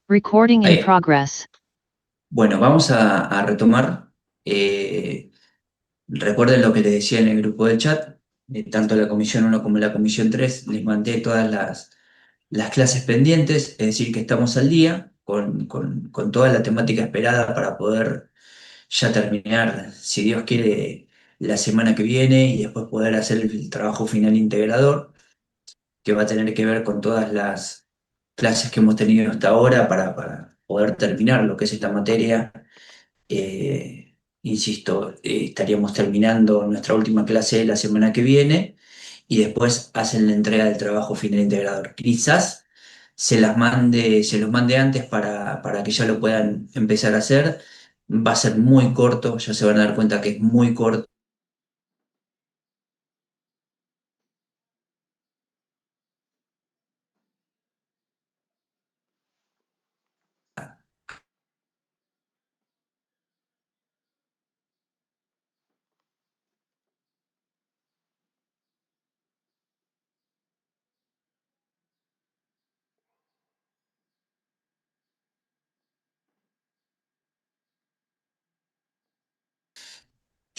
Recording in Ahí. progress. Bueno, vamos a retomar. Recuerden lo que les decía en el grupo de chat, tanto la comisión uno como la comisión 3 les mandé todas las clases pendientes, es decir, que estamos al día con toda la temática esperada para poder ya terminar, si Dios quiere, la semana que viene y después poder hacer el trabajo final integrador, que va a tener que ver con todas las clases que hemos tenido hasta ahora para poder terminar lo que es esta materia. Insisto, estaríamos terminando nuestra última clase la semana que viene y después hacen la entrega del trabajo final integrador. Quizás se los mande antes para que ya lo puedan empezar a hacer. Va a ser muy corto, ya se van a dar cuenta que es muy corto.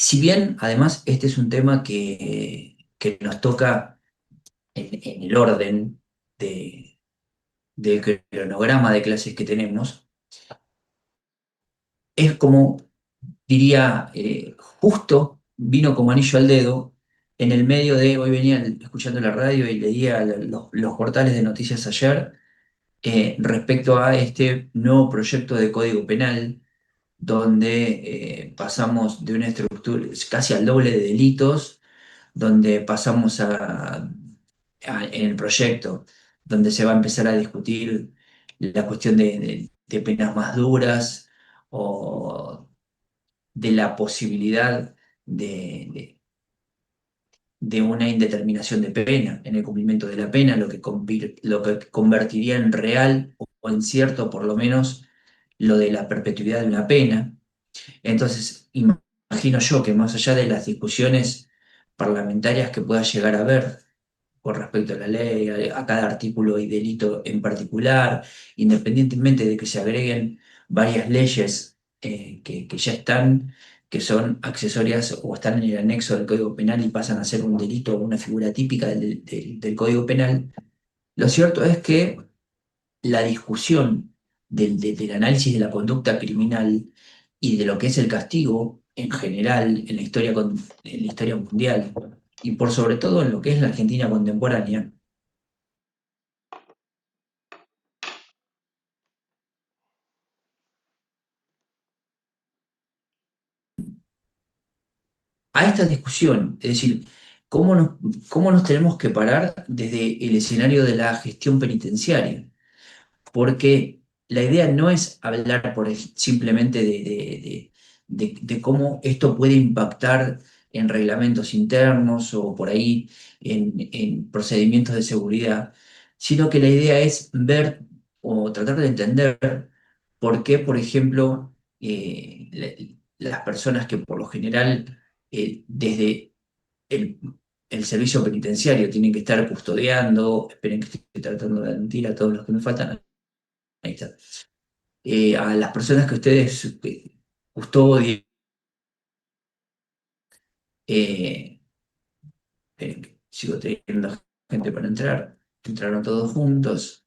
Si bien, además, este es un tema que nos toca en el orden del cronograma de clases que tenemos, es como diría, justo vino como anillo al dedo en el medio de, hoy venía escuchando la radio y leía los portales de noticias ayer, respecto a este nuevo proyecto de Código Penal, donde pasamos de una estructura casi al doble de delitos, donde pasamos en el proyecto, donde se va a empezar a discutir la cuestión de penas más duras o de la posibilidad de, de- de una indeterminación de pena en el cumplimiento de la pena, lo que convertiría en real o en cierto, por lo menos, lo de la perpetuidad de una pena. Entonces, imagino yo que más allá de las discusiones parlamentarias que pueda llegar a haber con respecto a la ley, a cada artículo y delito en particular, independientemente de que se agreguen varias leyes que ya están, que son accesorias o están en el anexo del Código Penal y pasan a ser un delito o una figura típica del Código Penal. Lo cierto es que la discusión del análisis de la conducta criminal y de lo que es el castigo en general en la historia mundial y por sobre todo en lo que es la Argentina contemporánea, a esta discusión, es decir, cómo nos tenemos que parar desde el escenario de la gestión penitenciaria, porque la idea no es hablar simplemente de cómo esto puede impactar en reglamentos internos o por ahí en procedimientos de seguridad, sino que la idea es ver o tratar de entender por qué, por ejemplo, las personas que por lo general desde el, el servicio penitenciario tienen que estar custodiando, esperen que estoy tratando de mentir a todos los que me faltan, ahí está. A las personas que ustedes custodian, eh, esperen que sigo teniendo gente para entrar, entraron todos juntos,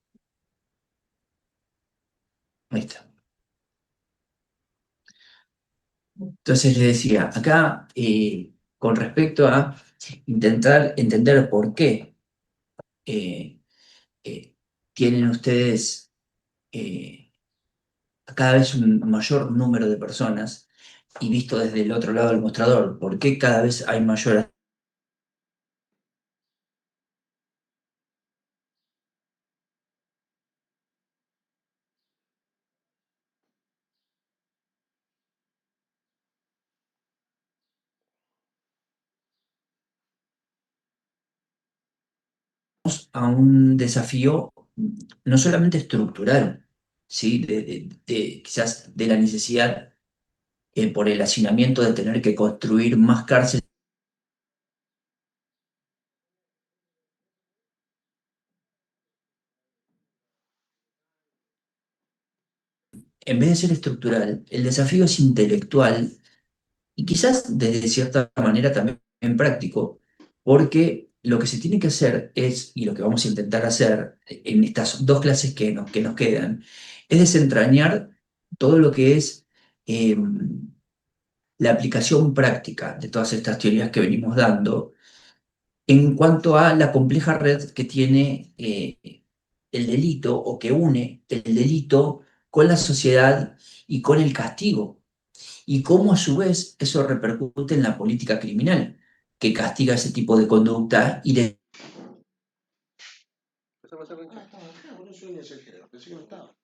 ahí está. Entonces les decía, acá con respecto a intentar entender por qué eh, eh, tienen ustedes cada vez un mayor número de personas y visto desde el otro lado del mostrador, por qué cada vez hay mayor. A un desafío no solamente estructural, ¿sí? Quizás de la necesidad por el hacinamiento de tener que construir más cárceles. en vez de ser estructural, el desafío es intelectual y quizás desde cierta manera también práctico, porque lo que se tiene que hacer es, y lo que vamos a intentar hacer en estas dos clases que nos quedan, es desentrañar todo lo que es eh, la aplicación práctica de todas estas teorías que venimos dando en cuanto a la compleja red que tiene el delito o que une el delito con la sociedad y con el castigo y cómo a su vez eso repercute en la política criminal, que castiga ese tipo de conducta y de Estaba acá, boludo, yo venía a hacer género, pensé que no estaba.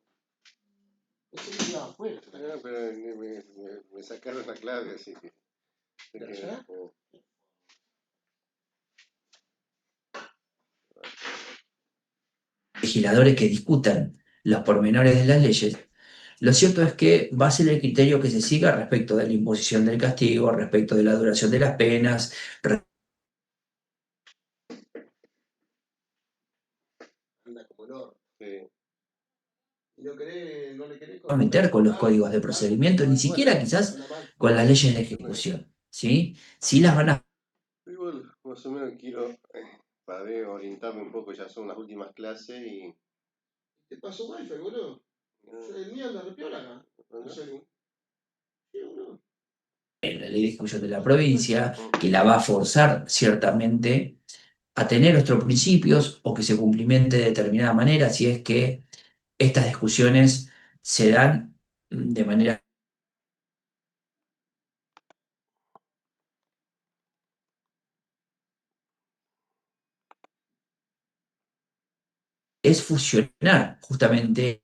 Pensé que estaba afuera. No, pero me sacaron la clave, así que. ¿Verdad? legisladores que discutan los pormenores de las leyes, lo cierto es que va a ser el criterio que se siga respecto de la imposición del castigo, respecto de la duración de las penas, Anda como el orto. Sí. Y no querés, no le querés a contar meter con los algo, códigos de algo procedimiento, que ni bueno, siquiera quizás anda mal. con las leyes de ejecución, ¿sí? Sí las van a Igual, más o menos quiero, para ver, orientarme un poco, ya son las últimas clases y. ¿Te pasó wifi, boludo? El mío anda re piola acá. No sé. Sí, boludo. en la ley de ejecución de la provincia, que la va a forzar ciertamente a tener nuestros principios o que se cumplimente de determinada manera, si es que estas discusiones se dan de manera es fusionar justamente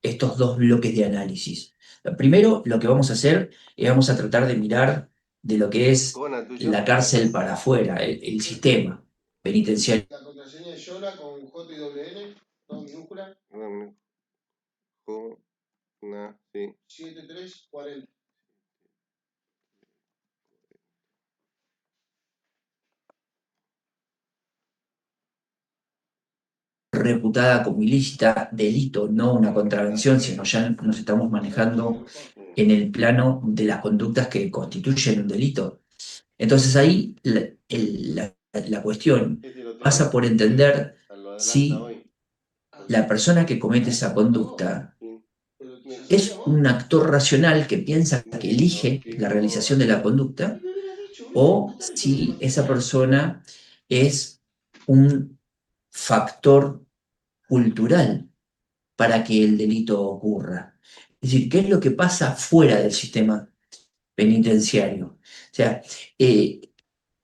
estos dos bloques de análisis. Primero, lo que vamos a hacer es vamos a tratar de mirar de lo que es ¿Cona tuyo? la cárcel para afuera, el sistema penitenciario La contraseña es Yola con J y doble N, todo minúscula. Sí. 7340. reputada como ilícita, delito, no una contravención, sino ya nos estamos manejando en el plano de las conductas que constituyen un delito. Entonces ahí la cuestión Este lo tengo pasa por porque entender lo adelanta si hoy. la persona que comete esa conducta Sí. es un actor racional que piensa que No elige la escribo realización de la así. conducta o si esa persona es un factor cultural para que el delito ocurra. Es decir, ¿qué es lo que pasa fuera del sistema penitenciario? O sea, eh,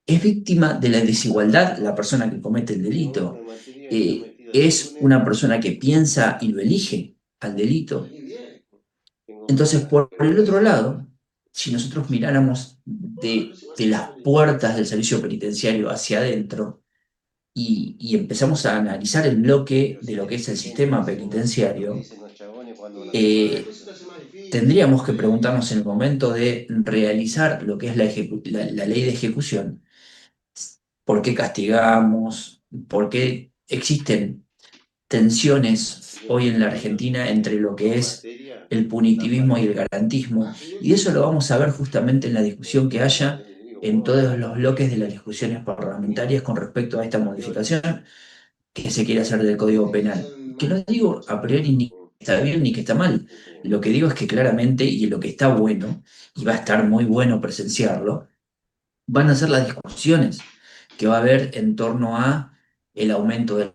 ¿es víctima de la desigualdad la persona que comete el Mi momento delito? de materia está metida de ¿Es lunes una persona que piensa y lo elige al delito? tengo Entonces, clases por de el otro clase. lado, si nosotros miráramos de las puertas del servicio penitenciario hacia adentro y empezamos a analizar el bloque Pero de si lo que querés es que el gente sistema lo que penitenciario, dicen los chabones cuando van a hacer eh, paro. tendríamos que preguntarnos en el momento de realizar lo que es la ley de ejecución, ¿por qué castigamos? ¿Por qué existen tensiones Yo hoy estoy en la estudiando Argentina entre lo que dos es materias el que están punitivismo para. y el garantismo? Y eso lo vamos a ver justamente en la discusión que haya Digo, en vos, todos los bloques de las discusiones parlamentarias con respecto a esta está piola. modificación que se quiere hacer del Código Viste que Penal. son Que más no digo a priori ni que está bien ni que está mal. este, Lo que digo es que claramente, y lo que está bueno, y va a estar muy bueno presenciarlo, van a ser las discusiones que va a haber en torno a el aumento de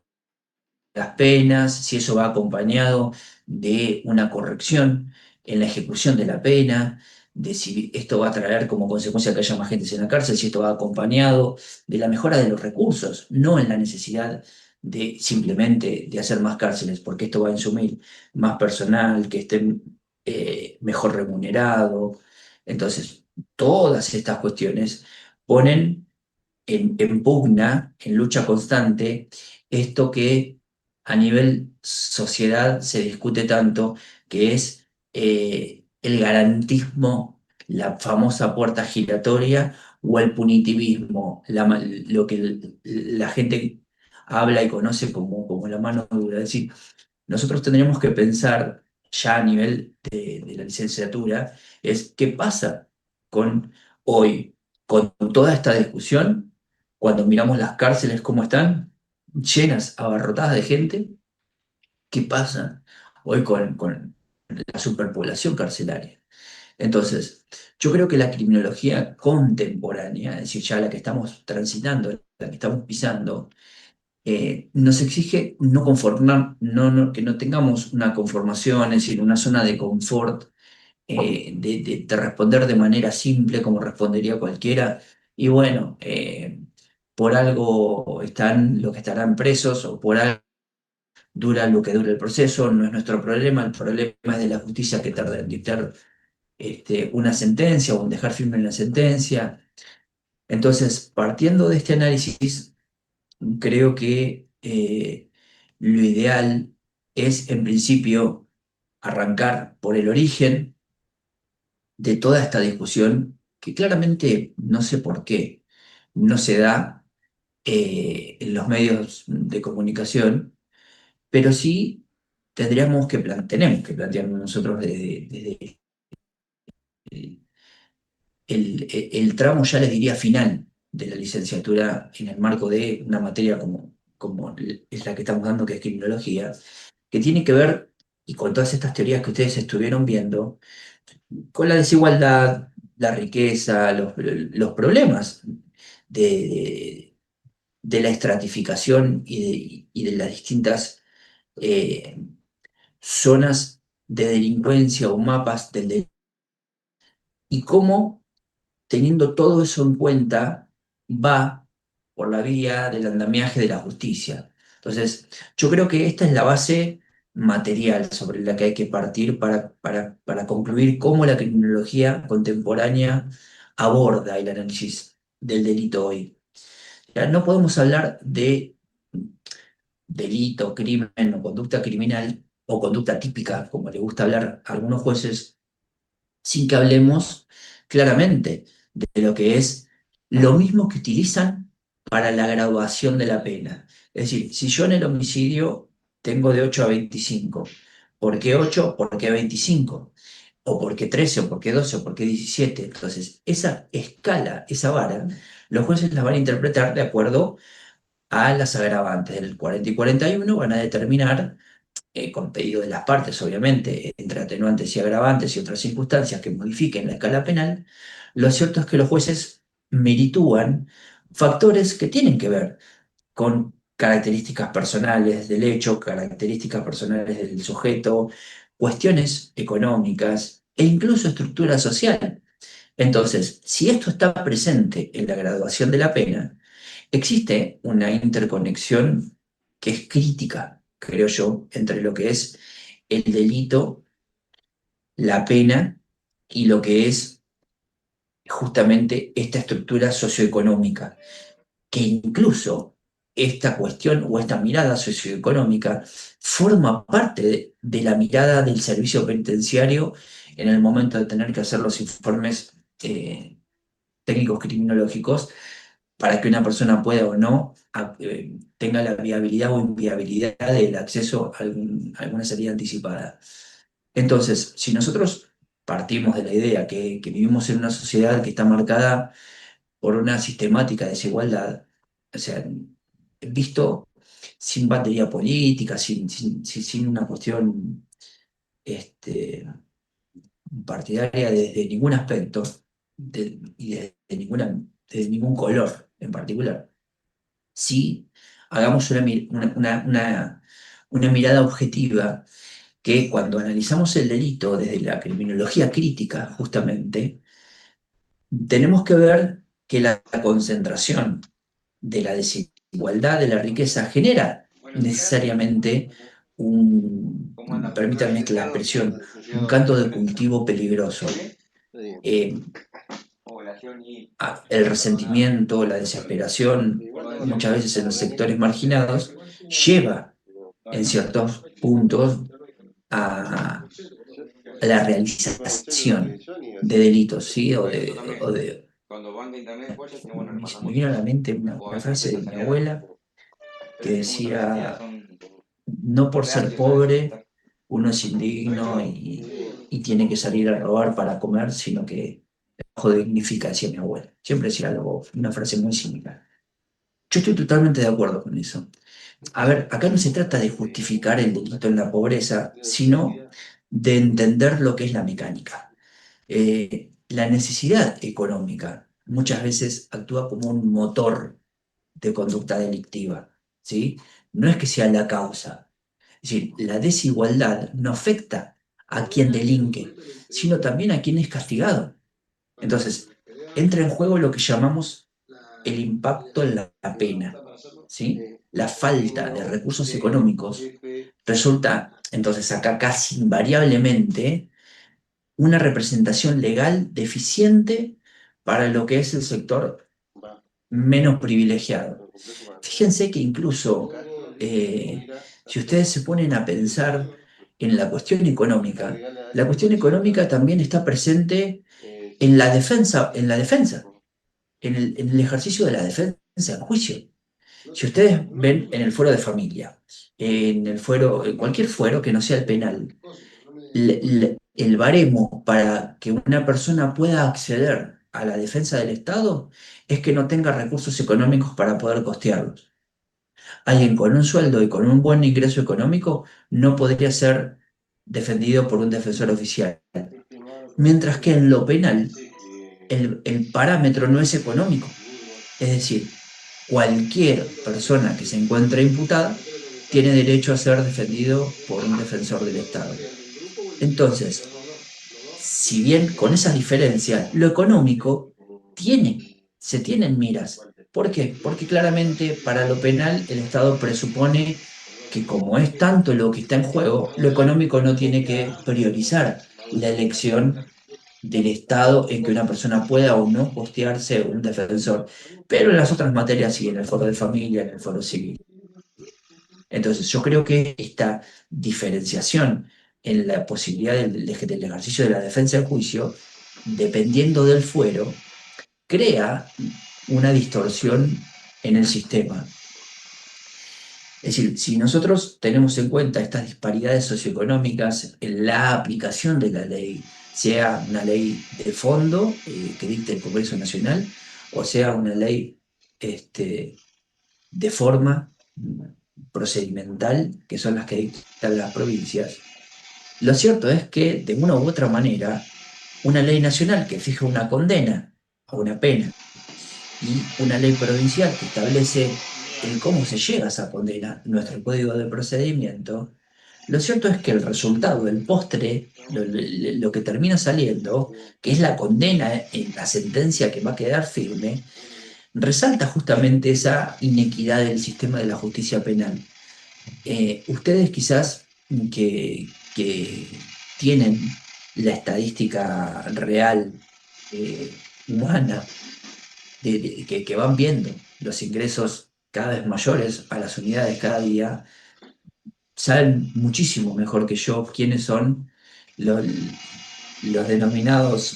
las penas, si eso va acompañado de una corrección en la ejecución de la pena, de si esto va a traer como consecuencia que haya más gente en la cárcel, si esto va acompañado de la mejora de los recursos, no en la necesidad de simplemente de hacer más cárceles, porque esto va a insumir más personal, que esté mejor remunerado. Entonces, todas estas cuestiones ponen en pugna, en lucha constante, esto que a nivel sociedad se discute tanto, que es el garantismo, la famosa puerta giratoria o el punitivismo, lo que la gente habla y conoce como la mano dura. Es decir, nosotros tendríamos que pensar ya a nivel de la licenciatura, es qué pasa con hoy, con toda esta discusión, cuando miramos las cárceles cómo están, llenas, abarrotadas de gente, qué pasa hoy con la superpoblación carcelaria. Entonces, yo creo que la criminología contemporánea, es decir, ya la que estamos transitando, la que estamos pisando, nos exige no conformar, que no tengamos una conformación, es decir, una zona de confort, de responder de manera simple como respondería cualquiera. Y bueno, por algo están los que estarán presos o por algo dura lo que dura el proceso, no es nuestro problema, el problema es de la justicia que tarda en dictar una sentencia o en dejar firme la sentencia. Entonces, partiendo de este análisis, creo que lo ideal es, en principio, arrancar por el origen de toda esta discusión, que claramente no sé por qué no se da en los medios de comunicación, pero sí tenemos que plantearnos nosotros desde el tramo, ya les diría, final de la licenciatura en el marco de una materia como es la que estamos dando, que es criminología, que tiene que ver, y con todas estas teorías que ustedes estuvieron viendo, con la desigualdad, la riqueza, los problemas de, de la estratificación y de las distintas eh, zonas de delincuencia o mapas del delito, y cómo, teniendo todo eso en cuenta, va por la vía del andamiaje de la justicia. Entonces, yo creo que esta es la base material sobre la que hay que partir para concluir cómo la criminología contemporánea aborda el análisis del delito hoy. Ya no podemos hablar de delito, crimen o conducta criminal o conducta típica, como le gusta hablar a algunos jueces, sin que hablemos claramente de lo que es lo mismo que utilizan para la graduación de la pena. Es decir, si yo en el homicidio tengo de 8 a 25, ¿por qué 8? ¿Por qué 25? ¿O por qué 13? ¿O por qué 12? ¿O por qué 17? Entonces, esa escala, esa vara, los jueces la van a interpretar de acuerdo a las agravantes del 40 y 41, van a determinar con pedido de las partes, obviamente, entre atenuantes y agravantes y otras circunstancias que modifiquen la escala penal. Lo cierto es que los jueces meritúan factores que tienen que ver con características personales del hecho, características personales del sujeto, cuestiones económicas e incluso estructura social. Entonces, si esto está presente en la graduación de la pena, existe una interconexión que es crítica, creo yo, entre lo que es el delito, la pena y lo que es justamente esta estructura socioeconómica, que incluso esta cuestión o esta mirada socioeconómica forma parte de la mirada del servicio penitenciario en el momento de tener que hacer los informes técnicos criminológicos para que una persona pueda o no tenga la viabilidad o inviabilidad del acceso a alguna salida anticipada. Entonces, si nosotros partimos de la idea que vivimos en una sociedad que está marcada por una sistemática desigualdad, o sea, visto sin batería política, sin una cuestión este, partidaria desde ningún aspecto y desde ningún color en particular. Sí, hagamos una mirada objetiva que cuando analizamos el delito desde la criminología crítica, justamente, tenemos que ver que la concentración de la desigualdad de la riqueza genera necesariamente permítanme la expresión, un canto de cultivo peligroso. Eh, el resentimiento, la desesperación, muchas veces en los sectores marginados, lleva en ciertos puntos a la realización de delitos, ¿sí? Me vino a la mente una frase de mi abuela que decía, no por ser pobre uno es indigno y tiene que salir a robar para comer, sino que el trabajo dignifica, decía mi abuela. Siempre decía algo, una frase muy similar. Yo estoy totalmente de acuerdo con eso. A ver, acá no se trata de justificar el delito en la pobreza, sino de entender lo que es la mecánica. La necesidad económica muchas veces actúa como un motor de conducta delictiva, ¿sí? No es que sea la causa. Es decir, la desigualdad no afecta a quien delinque, sino también a quien es castigado. Entonces, entra en juego lo que llamamos el impacto en la pena, ¿sí? La falta de recursos económicos resulta, entonces, acá casi invariablemente una representación legal deficiente para lo que es el sector menos privilegiado. Fíjense que incluso si ustedes se ponen a pensar en la cuestión económica también está presente en la defensa, en el ejercicio de la defensa en juicio. Si ustedes ven en el fuero de familia, en el fuero, en cualquier fuero que no sea el penal, el baremo para que una persona pueda acceder a la defensa del Estado es que no tenga recursos económicos para poder costearlos. Alguien con un sueldo y con un buen ingreso económico no podría ser defendido por un defensor oficial. Mientras que en lo penal, el parámetro no es económico. Es decir, cualquier persona que se encuentre imputada tiene derecho a ser defendido por un defensor del Estado. Entonces, si bien con esas diferencias, lo económico se tiene en miras. ¿Por qué? Porque claramente para lo penal el Estado presupone que como es tanto lo que está en juego, lo económico no tiene que priorizar la elección del Estado en que una persona pueda o no costearse un defensor. Pero en las otras materias sí, en el foro de familia, en el foro civil. Entonces, yo creo que esta diferenciación en la posibilidad del ejercicio de la defensa en juicio, dependiendo del fuero, crea una distorsión en el sistema. Es decir, si nosotros tenemos en cuenta estas disparidades socioeconómicas en la aplicación de la ley, sea una ley de fondo que dicte el Congreso Nacional, o sea una ley de forma procedimental, que son las que dictan las provincias, lo cierto es que, de una u otra manera, una ley nacional que fija una condena o una pena y una ley provincial que establece el cómo se llega a esa condena, nuestro código de procedimiento, lo cierto es que el resultado, el postre, lo que termina saliendo, que es la condena en la sentencia que va a quedar firme, resalta justamente esa inequidad del sistema de la justicia penal. Ustedes quizás que tienen la estadística real, humana, que van viendo los ingresos cada vez mayores a las unidades cada día, saben muchísimo mejor que yo quiénes son los, los denominados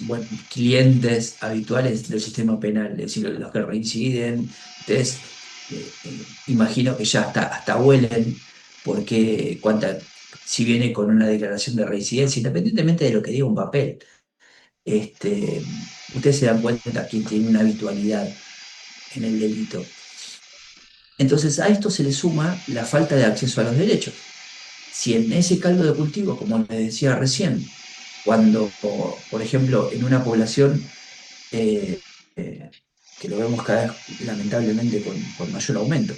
clientes habituales del sistema penal, es decir, los que reinciden. Ustedes imagino que ya hasta huelen porque si viene con una declaración de reincidencia, independientemente de lo que diga un papel, ustedes se dan cuenta que tiene una habitualidad en el delito. Entonces a esto se le suma la falta de acceso a los derechos. Si en ese caldo de cultivo, como les decía recién, cuando, por ejemplo, en una población eh, eh, que lo vemos cada vez lamentablemente con mayor aumento,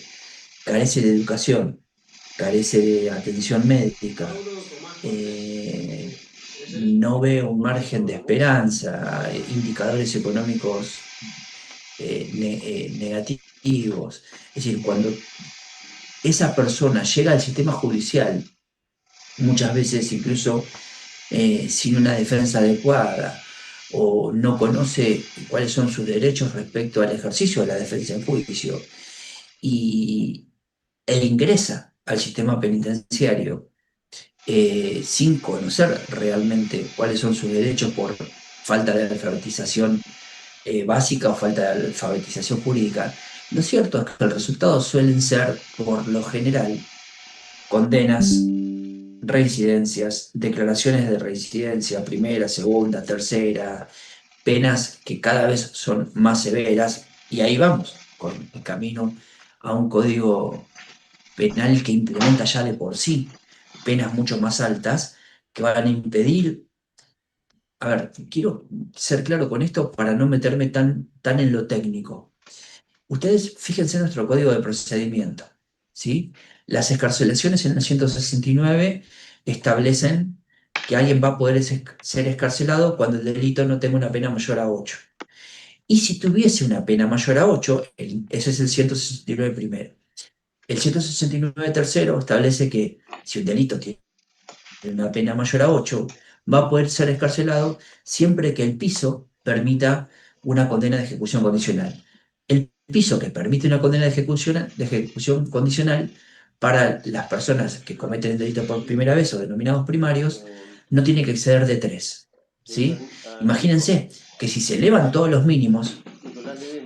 carece de educación, carece de atención médica, no ve un margen de esperanza, indicadores económicos negativos. Es decir, cuando esa persona llega al sistema judicial, muchas veces incluso sin una defensa adecuada o no conoce cuáles son sus derechos respecto al ejercicio de la defensa en juicio y, e ingresa al sistema penitenciario sin conocer realmente cuáles son sus derechos por falta de alfabetización básica o falta de alfabetización jurídica, lo cierto es que el resultado suelen ser, por lo general, condenas reincidencias, declaraciones de reincidencia, primera, segunda, tercera, penas que cada vez son más severas, y ahí vamos, con el camino a un código penal que implementa ya de por sí penas mucho más altas que van a impedir. A ver, quiero ser claro con esto para no meterme tan en lo técnico. Ustedes fíjense en nuestro código de procedimiento, ¿sí? Las excarcelaciones en el 169 establecen que alguien va a poder ser excarcelado cuando el delito no tenga una pena mayor a 8. Y si tuviese una pena mayor a 8, ese es el 169 primero. El 169 tercero establece que si un delito tiene una pena mayor a 8, va a poder ser excarcelado siempre que el piso permita una condena de ejecución condicional. El piso que permite una condena de ejecución condicional para las personas que cometen el delito por primera vez o denominados primarios no tiene que exceder de 3. ¿Sí? Imagínense que si se elevan todos los mínimos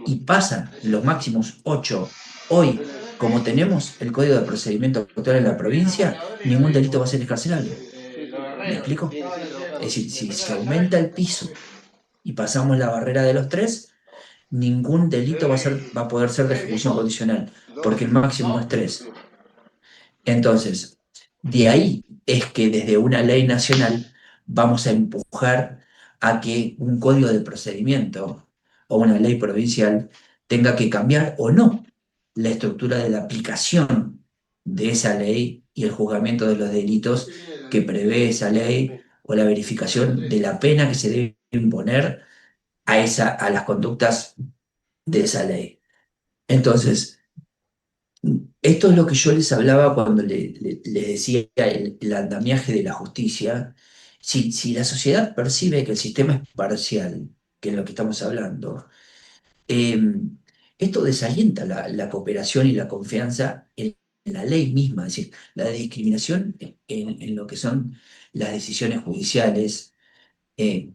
y pasan los máximos 8 hoy, como tenemos el Código de Procedimiento Actual en la provincia, ningún delito va a ser escarcelable. ¿Me explico? Es decir, si se aumenta el piso y pasamos la barrera de los 3, ningún delito va a poder ser de ejecución condicional, porque el máximo es 3. Entonces, de ahí es que desde una ley nacional vamos a empujar a que un código de procedimiento o una ley provincial tenga que cambiar o no la estructura de la aplicación de esa ley y el juzgamiento de los delitos que prevé esa ley o la verificación de la pena que se debe imponer a las conductas de esa ley. Entonces, esto es lo que yo les hablaba cuando les decía el andamiaje de la justicia. Si la sociedad percibe que el sistema es parcial, que es lo que estamos hablando, eh, esto desalienta la cooperación y la confianza en la ley misma. Es decir, la discriminación en lo que son las decisiones judiciales. eh,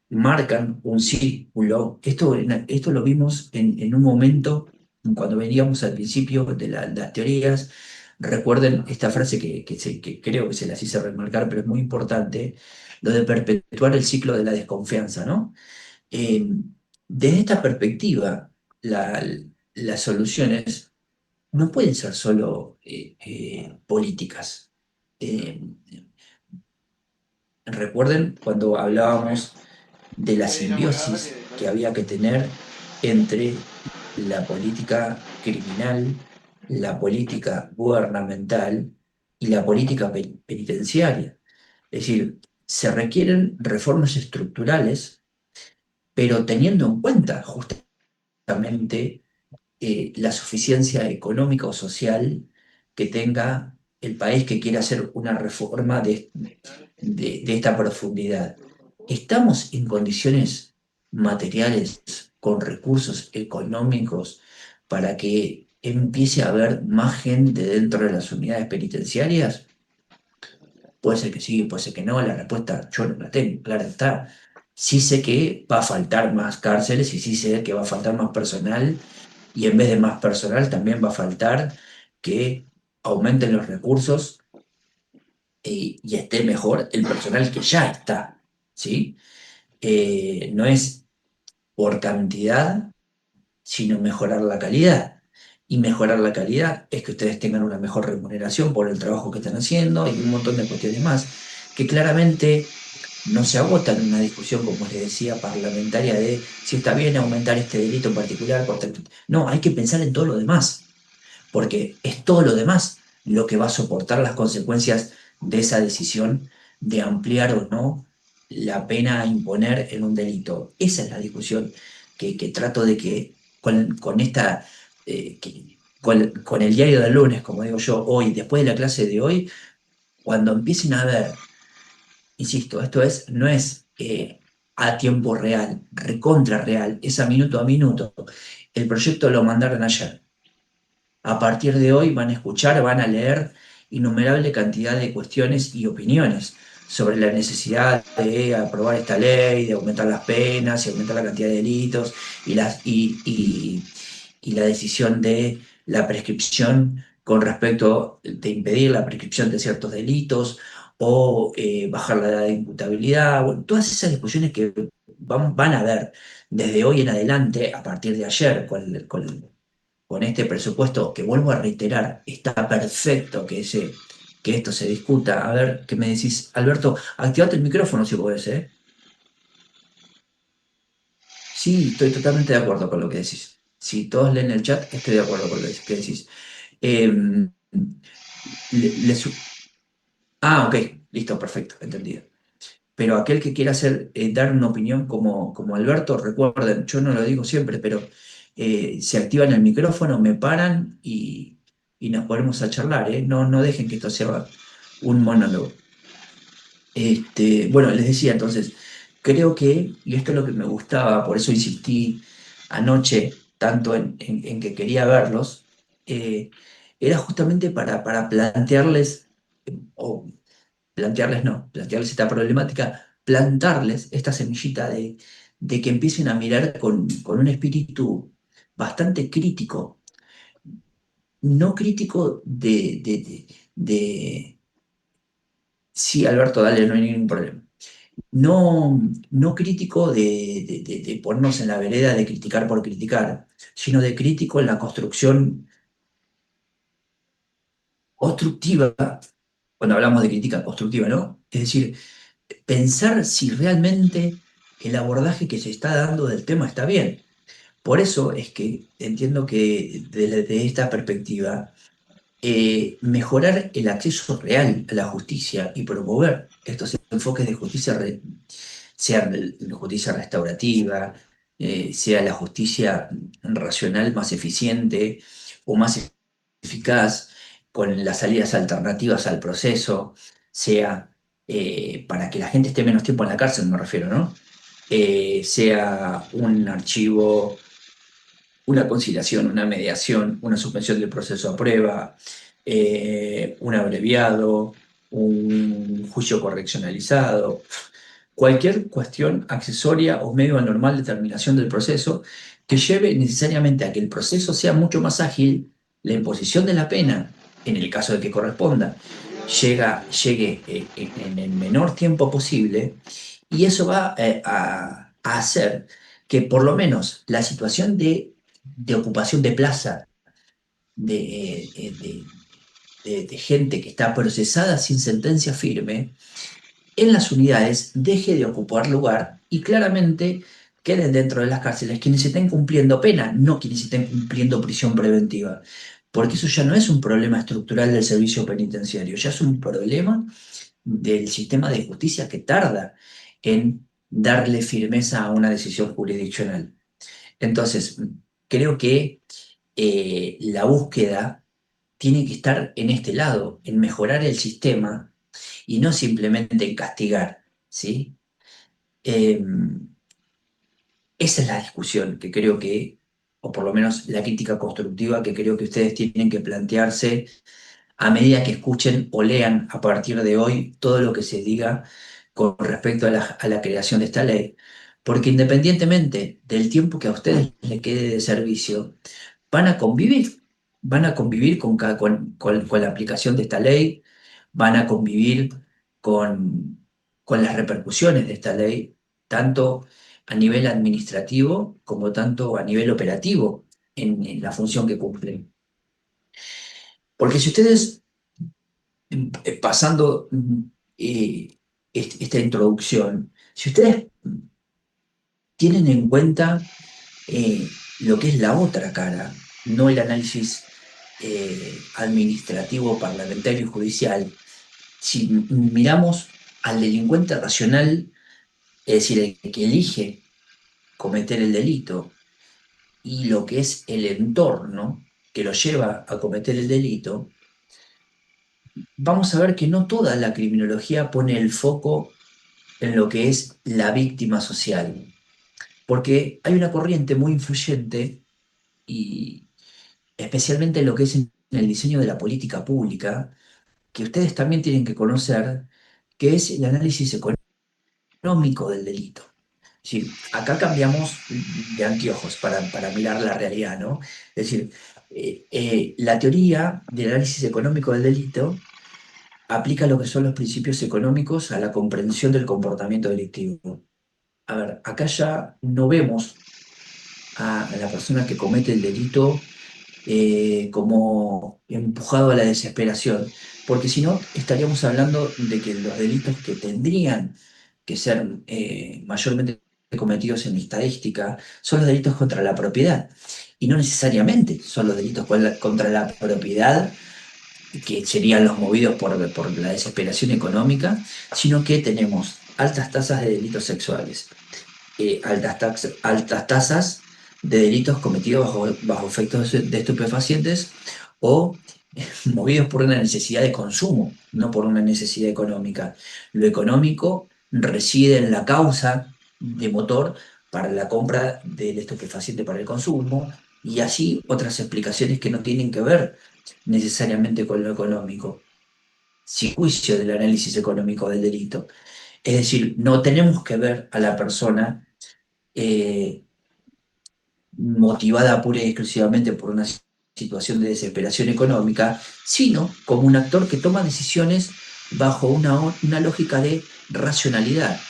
Marcan un círculo. Esto lo vimos en un momento cuando veníamos al principio de las teorías. Recuerden esta frase que creo que se las hice remarcar, pero es muy importante, lo de perpetuar el ciclo de la desconfianza, ¿no? Eh, Desde esta perspectiva, la- las soluciones no pueden ser solo políticas. Eh, Recuerden cuando hablábamos de la simbiosis que había que tener entre la política criminal, la política gubernamental y la política penitenciaria. Es decir, se requieren reformas estructurales, pero teniendo en cuenta justamente la suficiencia económica o social que tenga el país que quiera hacer una reforma de esta profundidad. ¿Estamos en condiciones materiales, con recursos económicos, para que empiece a haber más gente dentro de las unidades penitenciarias? Puede ser que sí, puede ser que no. La respuesta yo no la tengo, claro está. Sí sé que va a faltar más cárceles y sí sé que va a faltar más personal, y en vez de más personal también va a faltar que aumenten los recursos y esté mejor el personal que ya está, ¿sí? No es por cantidad, sino mejorar la calidad. Y mejorar la calidad es que ustedes tengan una mejor remuneración por el trabajo que están haciendo y un montón de cuestiones más, que claramente no se agotan en una discusión, como les decía, parlamentaria de si está bien aumentar este delito en particular. No, hay que pensar en todo lo demás, porque es todo lo demás lo que va a soportar las consecuencias de esa decisión de ampliar o no la pena a imponer en un delito. Esa es la discusión que trato de que con esta, con el diario del lunes, como digo yo, hoy, después de la clase de hoy, cuando empiecen a ver, insisto, no es a tiempo real, recontra real, es a minuto a minuto. El proyecto lo mandaron ayer. A partir de hoy van a escuchar, van a leer innumerable cantidad de cuestiones y opiniones sobre la necesidad de aprobar esta ley, de aumentar las penas y aumentar la cantidad de delitos y la decisión de la prescripción con respecto de impedir la prescripción de ciertos delitos o bajar la edad de imputabilidad, bueno, todas esas discusiones que van a haber desde hoy en adelante, a partir de ayer, con este presupuesto, que vuelvo a reiterar, está perfecto que esto se discuta. A ver, ¿qué me decís? Alberto, activate el micrófono si podés, ¿eh? Sí, estoy totalmente de acuerdo con lo que decís. Si todos leen el chat, estoy de acuerdo con lo que decís. Em, le- le su- ok, listo, perfecto, entendido. Pero aquel que quiera dar una opinión como Alberto, recuerden, yo no lo digo siempre, pero se activan el micrófono, me paran y nos ponemos a charlar, ¿eh? No, no dejen que esto sea un monólogo. Bueno, les decía entonces, creo que, y esto es lo que me gustaba, por eso insistí anoche tanto en que quería verlos, era justamente para plantearles, o plantearles no, plantearles esta problemática, plantarles esta semillita de que empiecen a mirar con un espíritu bastante crítico, no crítico sí, Alberto, dale, no hay ningún problema. No, no crítico de ponernos en la vereda de criticar por criticar, sino de crítico en la construcción constructiva, cuando hablamos de crítica constructiva, ¿no? Es decir, pensar si realmente el abordaje que se está dando del tema está bien. Por eso es que entiendo que desde esta perspectiva, mejorar el acceso real a la justicia y promover estos enfoques de justicia, sea la justicia restaurativa, sea la justicia racional más eficiente o más eficaz, con las salidas alternativas al proceso, sea para que la gente esté menos tiempo en la cárcel, me refiero, ¿no? Sea un archivo, una conciliación, una mediación, una suspensión del proceso a prueba, un abreviado, un juicio correccionalizado, cualquier cuestión accesoria o medio anormal de terminación del proceso que lleve necesariamente a que el proceso sea mucho más ágil, la imposición de la pena, en el caso de que corresponda, llegue en el menor tiempo posible, y eso va a hacer que por lo menos la situación de ocupación de plaza de gente que está procesada sin sentencia firme, en las unidades deje de ocupar lugar y claramente queden dentro de las cárceles quienes estén cumpliendo pena, no quienes estén cumpliendo prisión preventiva. Porque eso ya no es un problema estructural del servicio penitenciario, ya es un problema del sistema de justicia que tarda en darle firmeza a una decisión jurisdiccional. Entonces, creo que la búsqueda tiene que estar en este lado, en mejorar el sistema y no simplemente en castigar, ¿sí? Eh, Esa es la discusión que creo que, o por lo menos la crítica constructiva que creo que ustedes tienen que plantearse a medida que escuchen o lean a partir de hoy todo lo que se diga con respecto a la creación de esta ley. Porque independientemente del tiempo que a ustedes les quede de servicio, van a convivir, van a convivir con la aplicación de esta ley, van a convivir con las repercusiones de esta ley, tanto a nivel administrativo como tanto a nivel operativo en la función que cumplen. Porque si ustedes, pasando esta introducción, si ustedes tienen en cuenta lo que es la otra cara, no el análisis administrativo, parlamentario y judicial. Si miramos al delincuente racional, es decir, el que elige cometer el delito, y lo que es el entorno que lo lleva a cometer el delito, vamos a ver que no toda la criminología pone el foco en lo que es la víctima social, porque hay una corriente muy influyente y especialmente en lo que es en el diseño de la política pública, que ustedes también tienen que conocer, que es el análisis económico del delito. Sí, acá cambiamos de anteojos para mirar la realidad, ¿no? Es decir, la teoría del análisis económico del delito aplica lo que son los principios económicos a la comprensión del comportamiento delictivo. A ver, acá ya no vemos a la persona que comete el delito como empujado a la desesperación, porque si no estaríamos hablando de que los delitos que tendrían que ser mayormente cometidos en estadística son los delitos contra la propiedad, y no necesariamente son los delitos contra la propiedad que serían los movidos por la desesperación económica, sino que tenemos altas tasas de delitos sexuales, altas tasas de delitos cometidos bajo efectos de estupefacientes o movidos por una necesidad de consumo, no por una necesidad económica. Lo económico reside en la causa de motor para la compra del estupefaciente para el consumo y así otras explicaciones que no tienen que ver necesariamente con lo económico. Sin juicio del análisis económico del delito. Es decir, no tenemos que ver a la persona eh, motivada pura y exclusivamente por una situación de desesperación económica, sino como un actor que toma decisiones bajo una lógica de racionalidad,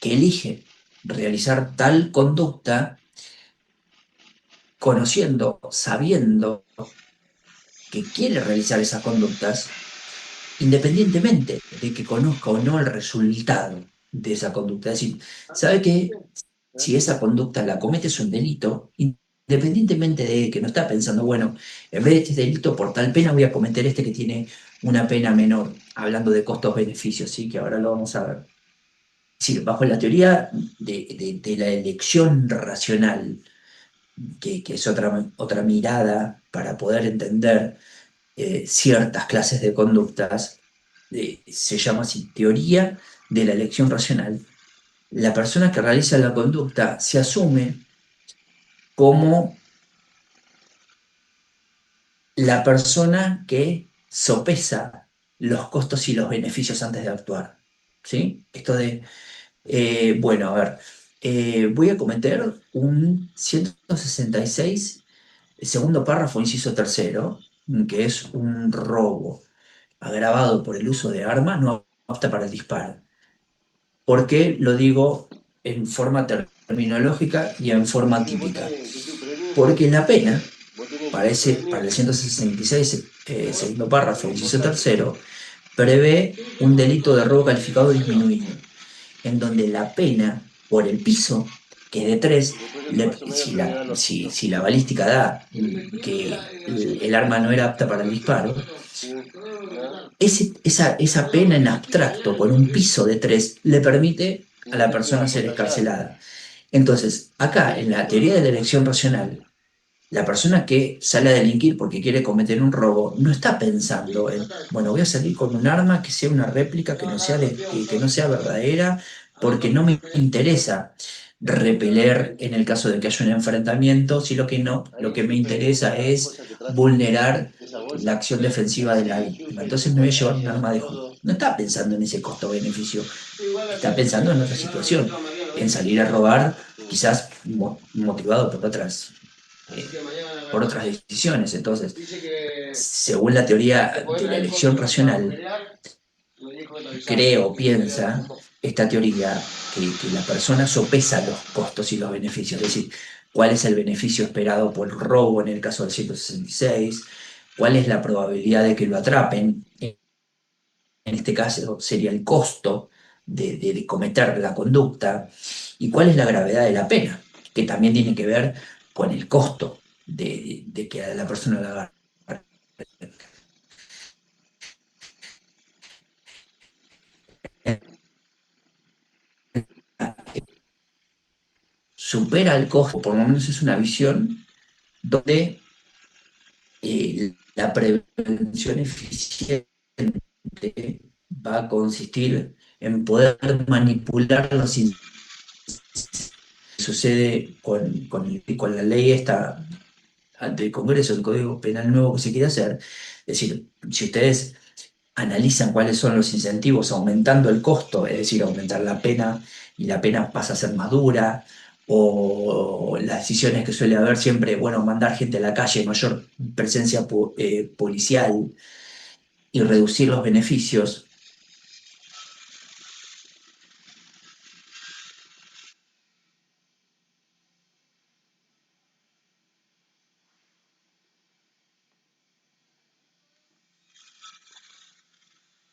que elige realizar tal conducta conociendo, sabiendo que quiere realizar esas conductas, independientemente de que conozca o no el resultado de esa conducta. Es decir, sabe que si esa conducta la comete es un delito, independientemente de que no está pensando, bueno, en vez de este delito por tal pena voy a cometer este que tiene una pena menor, hablando de costos-beneficios, sí, que ahora lo vamos a ver. Es decir, bajo la teoría de la elección racional, que es otra mirada para poder entender ciertas clases de conductas, se llama así, teoría de la elección racional. La persona que realiza la conducta se asume como la persona que sopesa los costos y los beneficios antes de actuar. ¿Sí? Esto de, bueno, a ver, voy a cometer un 166, segundo párrafo, inciso tercero, que es un robo agravado por el uso de arma no apta para el disparo. ¿Por qué lo digo en forma terminológica y en forma Vos típica? tenés, pero no es Porque la pena vos tenés para, que para el prevenir. 166, Vos segundo párrafo, tenés que inciso portarte. tercero, prevé un delito de robo calificado disminuido, en donde la pena por el piso, que es de 3, Después yo te más o menos si te voy a la, dar los si, tiros. si la balística da que el arma no era apta para el disparo, Sí. ¿Ah? esa pena en abstracto, con un piso de 3 le permite a Sí, la encima persona ser aportallada. escarcelada. Entonces, acá, en la teoría de la elección racional, la persona que sale a delinquir porque quiere cometer un robo no está pensando en, bueno, voy a salir con un arma que sea una réplica, que no sea verdadera, porque no me interesa repeler en el caso de que haya un enfrentamiento, si lo que no, lo Ahí que me supe interesa esa es cosa que traje. vulnerar Esa la bolsa. acción defensiva de la Sí, víctima. supe que Entonces me voy a vos llevar un traías arma de juego. todo. No está pensando en ese costo-beneficio, Igual está acá te pensando en pregunto otra si no lo situación, necesitaba Mariano, en ¿viste? salir a robar, Sí. quizás motivado Así que mañana la por otras reunión. decisiones. Entonces, Dice que según la te teoría podés de la traer elección cosas para racional, agujerear. Me dijo que te avisara. cree o Que le piensa avisó. esta teoría que la persona sopesa los costos y los beneficios, es decir, cuál es el beneficio esperado por el robo en el caso del 166, cuál es la probabilidad de que lo atrapen, en este caso sería el costo de cometer la conducta, y cuál es la gravedad de la pena, que también tiene que ver con el costo de que a la persona la agarre. Supera el costo, por lo menos es una visión donde la prevención eficiente va a consistir en poder manipular los sucede con la ley esta ante el Congreso, el Código Penal nuevo que se quiere hacer. Es decir, si ustedes analizan cuáles son los incentivos aumentando el costo, es decir, aumentar la pena y la pena pasa a ser más dura, o las decisiones que suele haber siempre, bueno, mandar gente a la calle, mayor presencia policial y reducir los beneficios,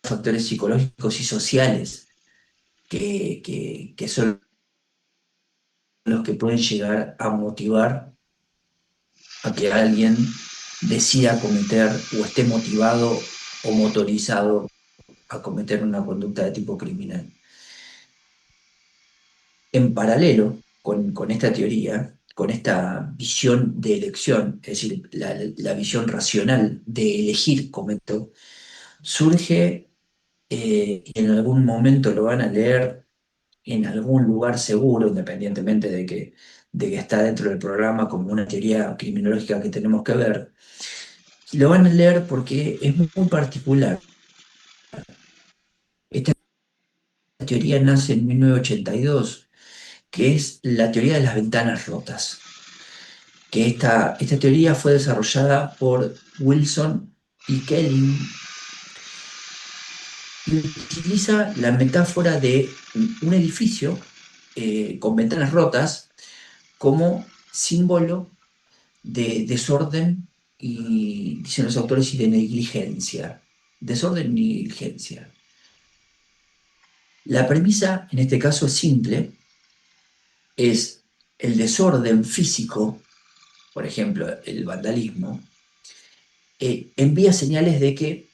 factores psicológicos y sociales que son los que pueden llegar a motivar a que alguien decida cometer o esté motivado o motorizado a cometer una conducta de tipo criminal. En paralelo con esta teoría, con esta visión de elección, es decir, la visión racional de elegir cometer, surge, y en algún momento lo van a leer en algún lugar seguro, independientemente de que está dentro del programa como una teoría criminológica que tenemos que ver, y lo van a leer porque es muy particular. Esta teoría nace en 1982, que es la teoría de las ventanas rotas, que esta teoría fue desarrollada por Wilson y Kelly y utiliza la metáfora de un edificio con ventanas rotas como símbolo de desorden y, dicen los autores, y de negligencia. Desorden y negligencia. La premisa en este caso es simple, es el desorden físico, por ejemplo, el vandalismo, envía señales de que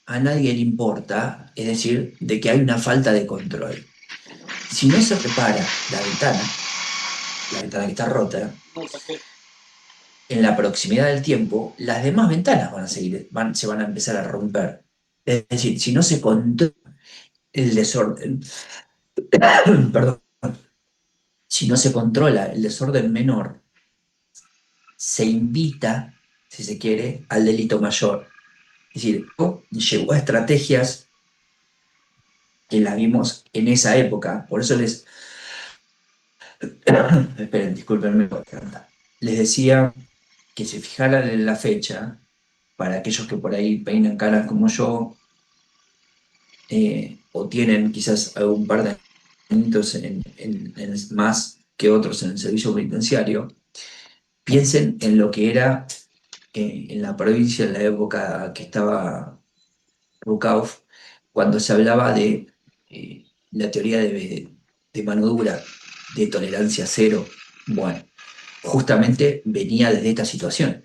a nadie le importa, es decir, de que hay una falta de control. Si no se repara la ventana que está rota, en la proximidad del tiempo, las demás ventanas van a seguir, se van a empezar a romper. Es decir, si no se controla el desorden, perdón, si no se controla el desorden menor, se invita, si se quiere, al delito mayor. Es decir, llegó a estrategias que las vimos en esa época, por eso esperen, discúlpenme, les decía que se fijaran en la fecha, para aquellos que por ahí peinan caras como yo, o tienen quizás algún par de añitos más que otros en el servicio penitenciario, piensen en lo que era en la provincia en la época que estaba Rukauf, cuando se hablaba de la teoría de mano dura, de tolerancia cero. Bueno, justamente venía desde esta situación.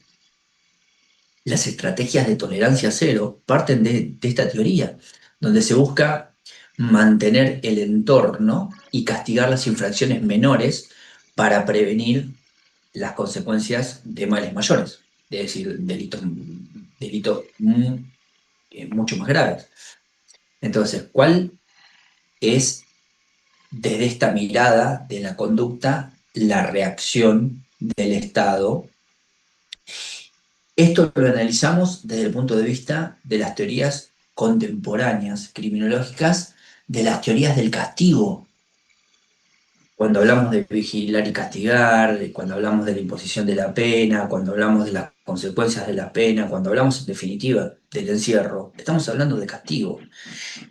Las estrategias de tolerancia cero parten de esta teoría, donde se busca mantener el entorno y castigar las infracciones menores para prevenir las consecuencias de males mayores, es decir, delitos mucho más graves. Entonces, ¿cuál es, desde esta mirada de la conducta, la reacción del Estado? Esto lo analizamos desde el punto de vista de las teorías contemporáneas criminológicas, de las teorías del castigo. Cuando hablamos de vigilar y castigar, cuando hablamos de la imposición de la pena, cuando hablamos de las consecuencias de la pena, cuando hablamos en definitiva del encierro, estamos hablando de castigo.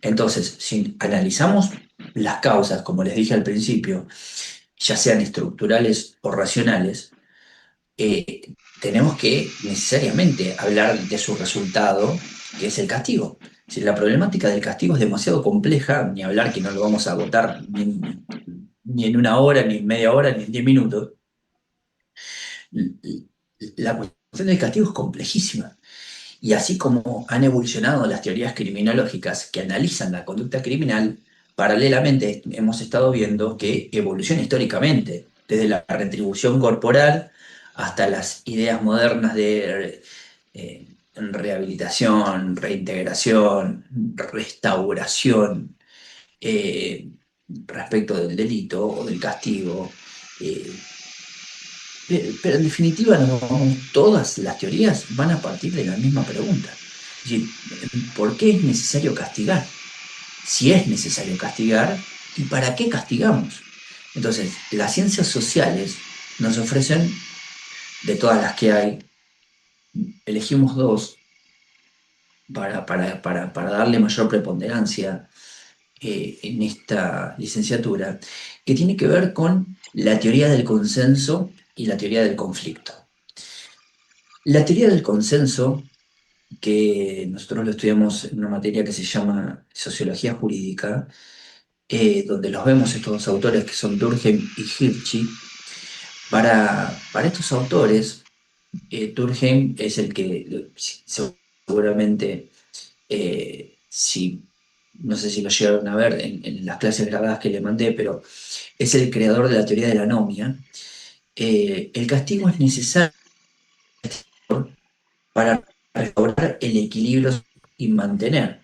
Entonces, si analizamos las causas, como les dije al principio, ya sean estructurales o racionales, tenemos que necesariamente hablar de su resultado, que es el castigo. Si la problemática del castigo es demasiado compleja, ni hablar que no lo vamos a agotar ni en una hora, ni en media hora, ni en 10 minutos, la cuestión del castigo es complejísima. Y así como han evolucionado las teorías criminológicas que analizan la conducta criminal, paralelamente hemos estado viendo que evoluciona históricamente, desde la retribución corporal hasta las ideas modernas de rehabilitación, reintegración, restauración, eh, respecto del delito o del castigo. eh, pero en definitiva, todas las teorías van a partir de la misma pregunta. Es decir, ¿por qué es necesario castigar? Si es necesario castigar, ¿y para qué castigamos? Entonces, las ciencias sociales nos ofrecen, de todas las que hay, elegimos dos para darle mayor preponderancia en esta licenciatura, que tiene que ver con la teoría del consenso y la teoría del conflicto. La teoría del consenso, que nosotros lo estudiamos en una materia que se llama Sociología Jurídica, donde los vemos estos dos autores que son Durkheim y Hirschi. Para estos autores, Durkheim es el que seguramente, si, no sé si lo llegaron a ver en las clases grabadas que le mandé, pero es el creador de la teoría de la anomia. El castigo es necesario para restaurar el equilibrio y mantener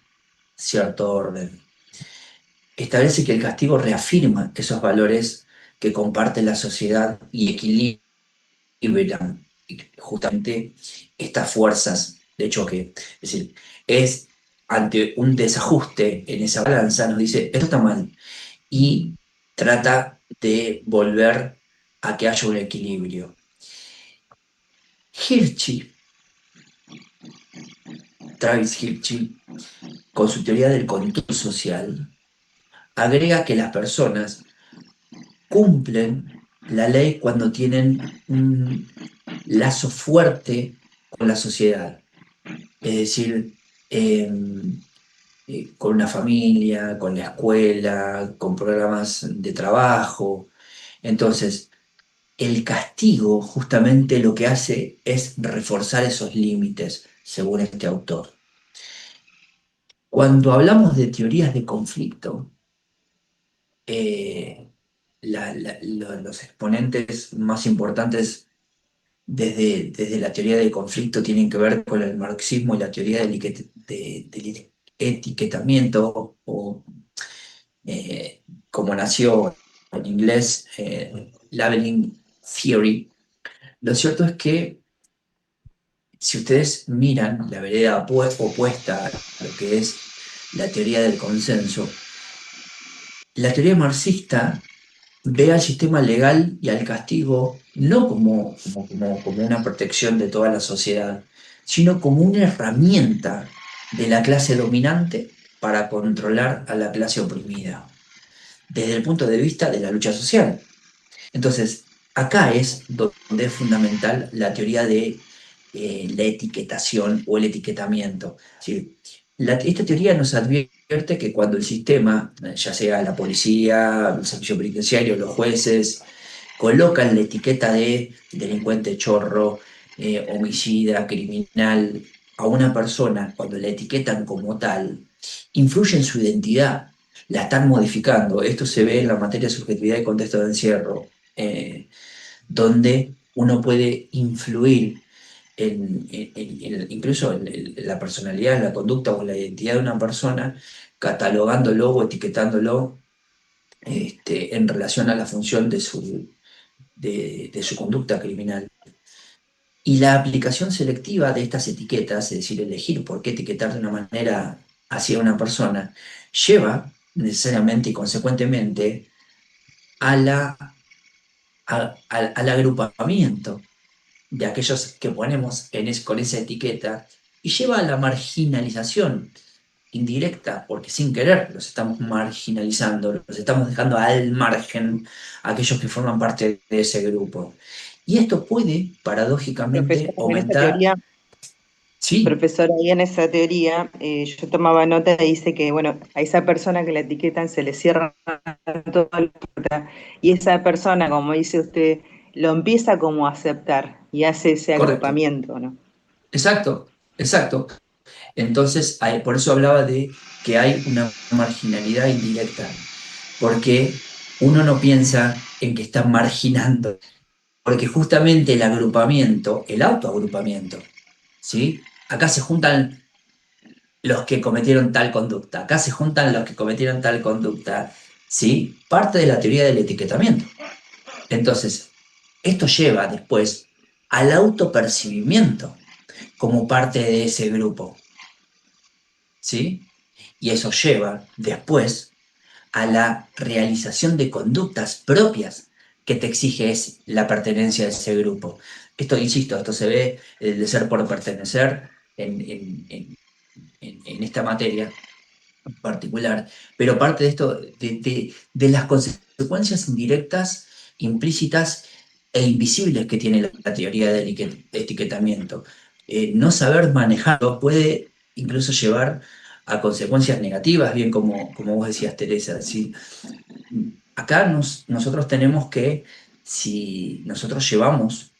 cierto orden. Establece que el castigo reafirma esos valores que comparte la sociedad y equilibran justamente estas fuerzas de choque. Es decir, es ante un desajuste en esa balanza, nos dice, esto está mal, y trata de volver a que haya un equilibrio. Hirschi, Travis Hirschi, con su teoría del control social, agrega que las personas cumplen la ley cuando tienen un lazo fuerte con la sociedad, es decir, con una familia, con la escuela, con programas de trabajo. Entonces, el castigo justamente lo que hace es reforzar esos límites, según este autor. Cuando hablamos de teorías de conflicto, eh, los exponentes más importantes desde la teoría del conflicto tienen que ver con el marxismo y la teoría del etiquetamiento, o como nació en inglés, Labeling Theory. Lo cierto es que si ustedes miran la vereda opuesta a lo que es la teoría del consenso, la teoría marxista ve al sistema legal y al castigo no como una protección de toda la sociedad, sino como una herramienta de la clase dominante para controlar a la clase oprimida, desde el punto de vista de la lucha social. Entonces, acá es donde es fundamental la teoría de la etiquetación o el etiquetamiento. ¿Sí? Esta teoría nos advierte que cuando el sistema, ya sea la policía, el servicio penitenciario, los jueces, colocan la etiqueta de delincuente chorro, homicida, criminal a una persona, cuando la etiquetan como tal, influye en su identidad, la están modificando. Esto se ve en la materia de subjetividad y contexto de encierro, donde uno puede influir incluso en la personalidad, en la conducta o en la identidad de una persona, catalogándolo o etiquetándolo en relación a la función de su conducta criminal. Y la aplicación selectiva de estas etiquetas, es decir, elegir por qué etiquetar de una manera hacia una persona, lleva necesariamente y consecuentemente a al agrupamiento de aquellos que ponemos con esa etiqueta, y lleva a la marginalización indirecta, porque sin querer los estamos marginalizando, los estamos dejando al margen a aquellos que forman parte de ese grupo. Y esto puede, Profesor, paradójicamente, en esa aumentar, teoría, sí, profesor, ahí en esa teoría, yo tomaba nota y dice que, bueno, a esa persona que la etiquetan se le cierra toda la puerta y esa persona, como dice usted, lo empieza como a aceptar y hace ese correcto, agrupamiento, ¿no? exacto, exacto. Entonces, por eso hablaba de que hay una marginalidad indirecta, porque uno no piensa en que está marginando, porque justamente el agrupamiento, el autoagrupamiento, ¿sí? Acá se juntan los que cometieron tal conducta, acá se juntan los que cometieron tal conducta, ¿sí? Parte de la teoría del etiquetamiento. Entonces, esto lleva después al autopercibimiento como parte de ese grupo. ¿sí? Y eso lleva después a la realización de conductas propias que te exige es la pertenencia a ese grupo. Esto, insisto, esto se ve el de ser por pertenecer en esta materia particular, pero parte de esto, de las consecuencias indirectas, implícitas e invisibles que tiene la teoría del etiquetamiento. No saber manejarlo puede incluso llevar a consecuencias negativas, bien como vos decías, Teresa. ¿Sí? Acá nosotros tenemos que, si nosotros llevamos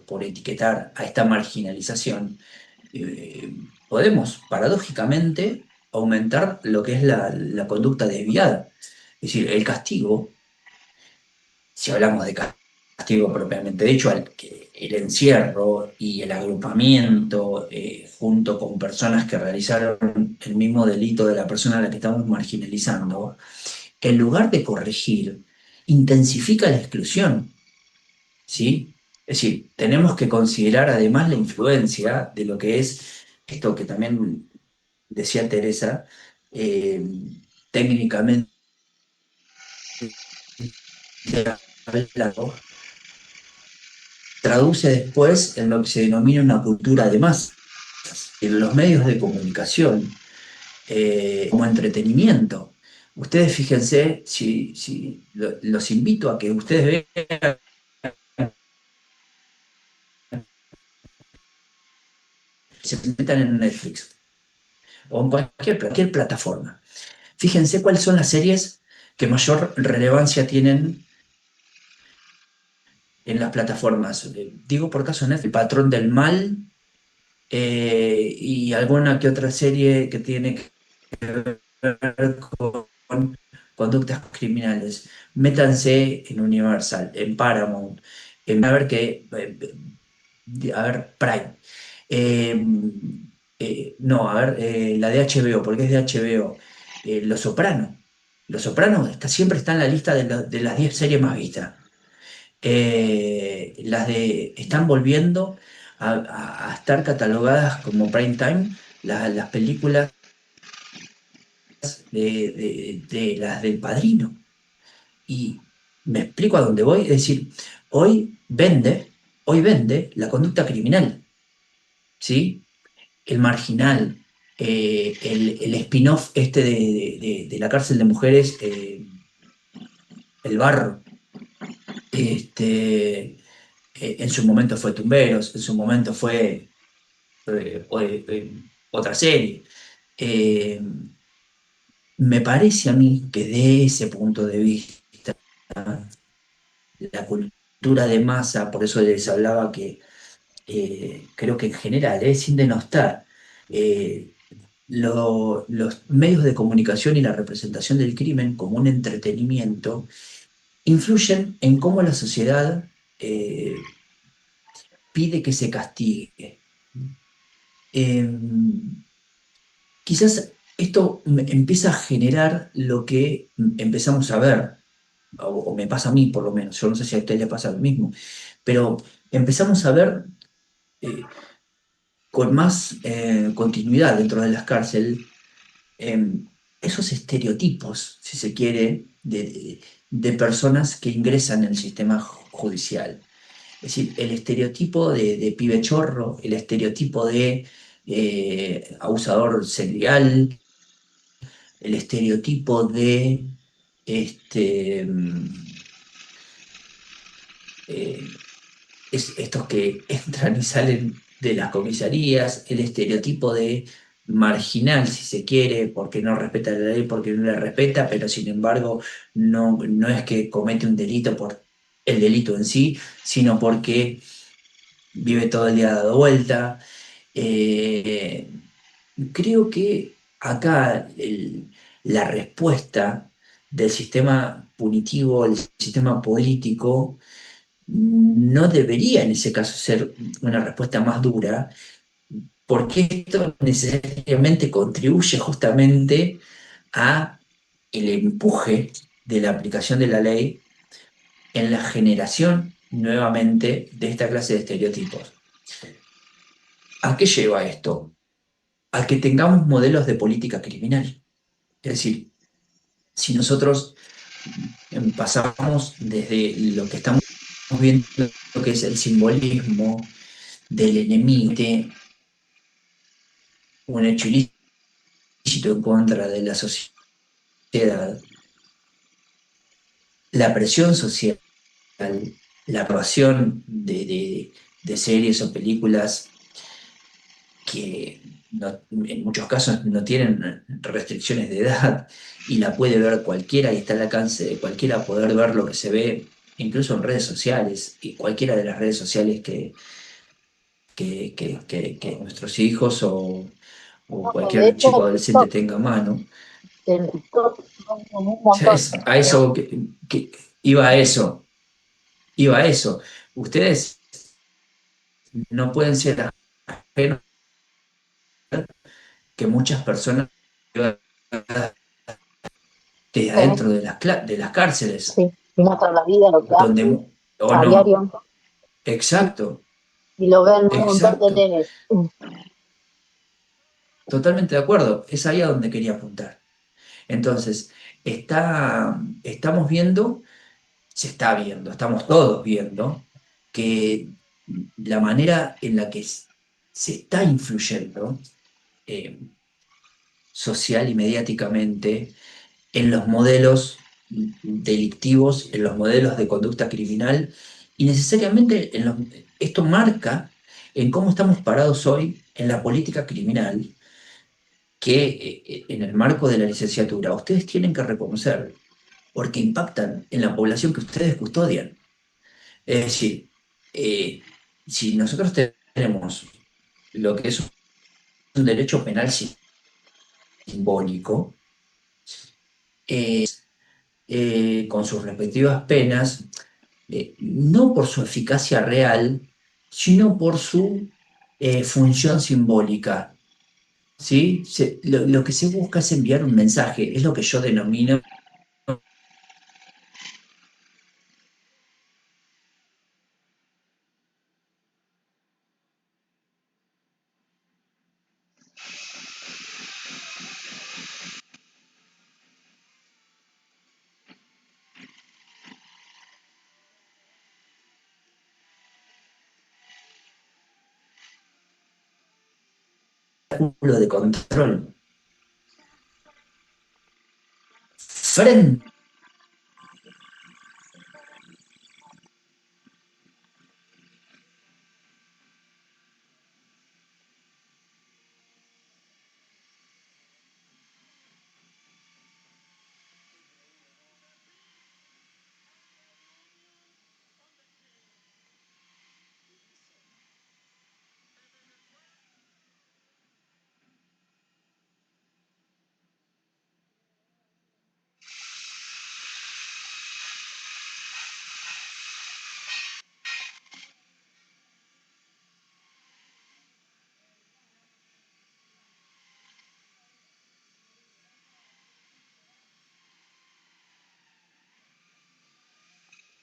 por etiquetar a esta marginalización, podemos paradójicamente aumentar lo que es la conducta desviada. Es decir, el castigo, si hablamos de castigo propiamente, de hecho, el encierro y el agrupamiento junto con personas que realizaron el mismo delito de la persona a la que estamos marginalizando, en lugar de corregir, intensifica la exclusión, ¿sí? Es decir, tenemos que considerar además la influencia de lo que es esto que también decía Teresa, eh, técnicamente hablando, traduce después en lo que se denomina una cultura de masas, en los medios de comunicación, como entretenimiento. Ustedes fíjense, si los invito a que ustedes vean, se metan en Netflix o en cualquier plataforma. Fíjense cuáles son las series que mayor relevancia tienen en las plataformas. Digo por caso Netflix, El Patrón del Mal, y alguna que otra serie que tiene que ver con conductas criminales. Métanse en Universal, en Paramount, a ver a ver, Prime. Eh, no, a ver, la de HBO, porque es de HBO. Los Soprano. Los Sopranos siempre está en la lista de las 10 series más vistas. Están volviendo a estar catalogadas como prime time las películas de las del Padrino. Y me explico a dónde voy, es decir, hoy hoy vende la conducta criminal, ¿sí? El marginal, el spin-off este de la cárcel de mujeres, El Barro, en su momento fue Tumberos, en su momento fue otra serie. Eh, Me parece a mí que de ese punto de vista, la cultura de masa, por eso les hablaba que creo que en general, sin denostar, eh, los medios de comunicación y la representación del crimen como un entretenimiento influyen en cómo la sociedad pide que se castigue. Em, Quizás esto empieza a generar lo que empezamos a ver, o me pasa a mí por lo menos, yo no sé si a usted le pasa lo mismo, pero empezamos a ver eh, con más continuidad dentro de las cárceles esos estereotipos, si se quiere, de personas que ingresan en el sistema judicial. Es decir, el estereotipo de pibe chorro, el estereotipo de abusador serial, el estereotipo de este, eh, estos que entran y salen de las comisarías, el estereotipo de marginal, si se quiere, porque no respeta la ley, porque no la respeta, pero sin embargo no es que comete un delito por el delito en sí, sino porque vive todo el día dado vuelta. Eh, Creo que acá la respuesta del sistema punitivo, el sistema político, no debería en ese caso ser una respuesta más dura, porque esto necesariamente contribuye justamente a el empuje de la aplicación de la ley en la generación nuevamente de esta clase de estereotipos. ¿A qué lleva esto? a que tengamos modelos de política criminal. Es decir, si nosotros pasamos desde lo que estamos viendo, lo que es el simbolismo del enemigo, un hecho ilícito en contra de la sociedad, la presión social, la aprobación de series o películas que en muchos casos no tienen restricciones de edad y la puede ver cualquiera y está al alcance de cualquiera poder ver lo que se ve incluso en redes sociales y cualquiera de las redes sociales que nuestros hijos o De cualquier chico hecho, adolescente tenga a mano. en TikTok son como un Ya montón. a eso iba a eso, iba a eso. Ustedes no pueden ser ajenos que muchas personas de adentro de de las cárceles, Sí, y muestran la vida, lo que donde, hacen o a no, diario, exacto, y lo ven un montón de exacto, nenes. totalmente de acuerdo, es ahí a donde quería apuntar. Entonces, estamos viendo, se está viendo, estamos todos viendo que la manera en la que se está influyendo eh, social y mediáticamente en los modelos delictivos, en los modelos de conducta criminal, y necesariamente esto marca en cómo estamos parados hoy en la política criminal, que en el marco de la licenciatura ustedes tienen que reconocer, porque impactan en la población que ustedes custodian. Es decir, eh, si nosotros tenemos lo que es un derecho penal simbólico, con sus respectivas penas, no por su eficacia real, sino por su función simbólica. ¿Sí? Lo que se busca es enviar un mensaje, es lo que yo denomino cúmulo de control frente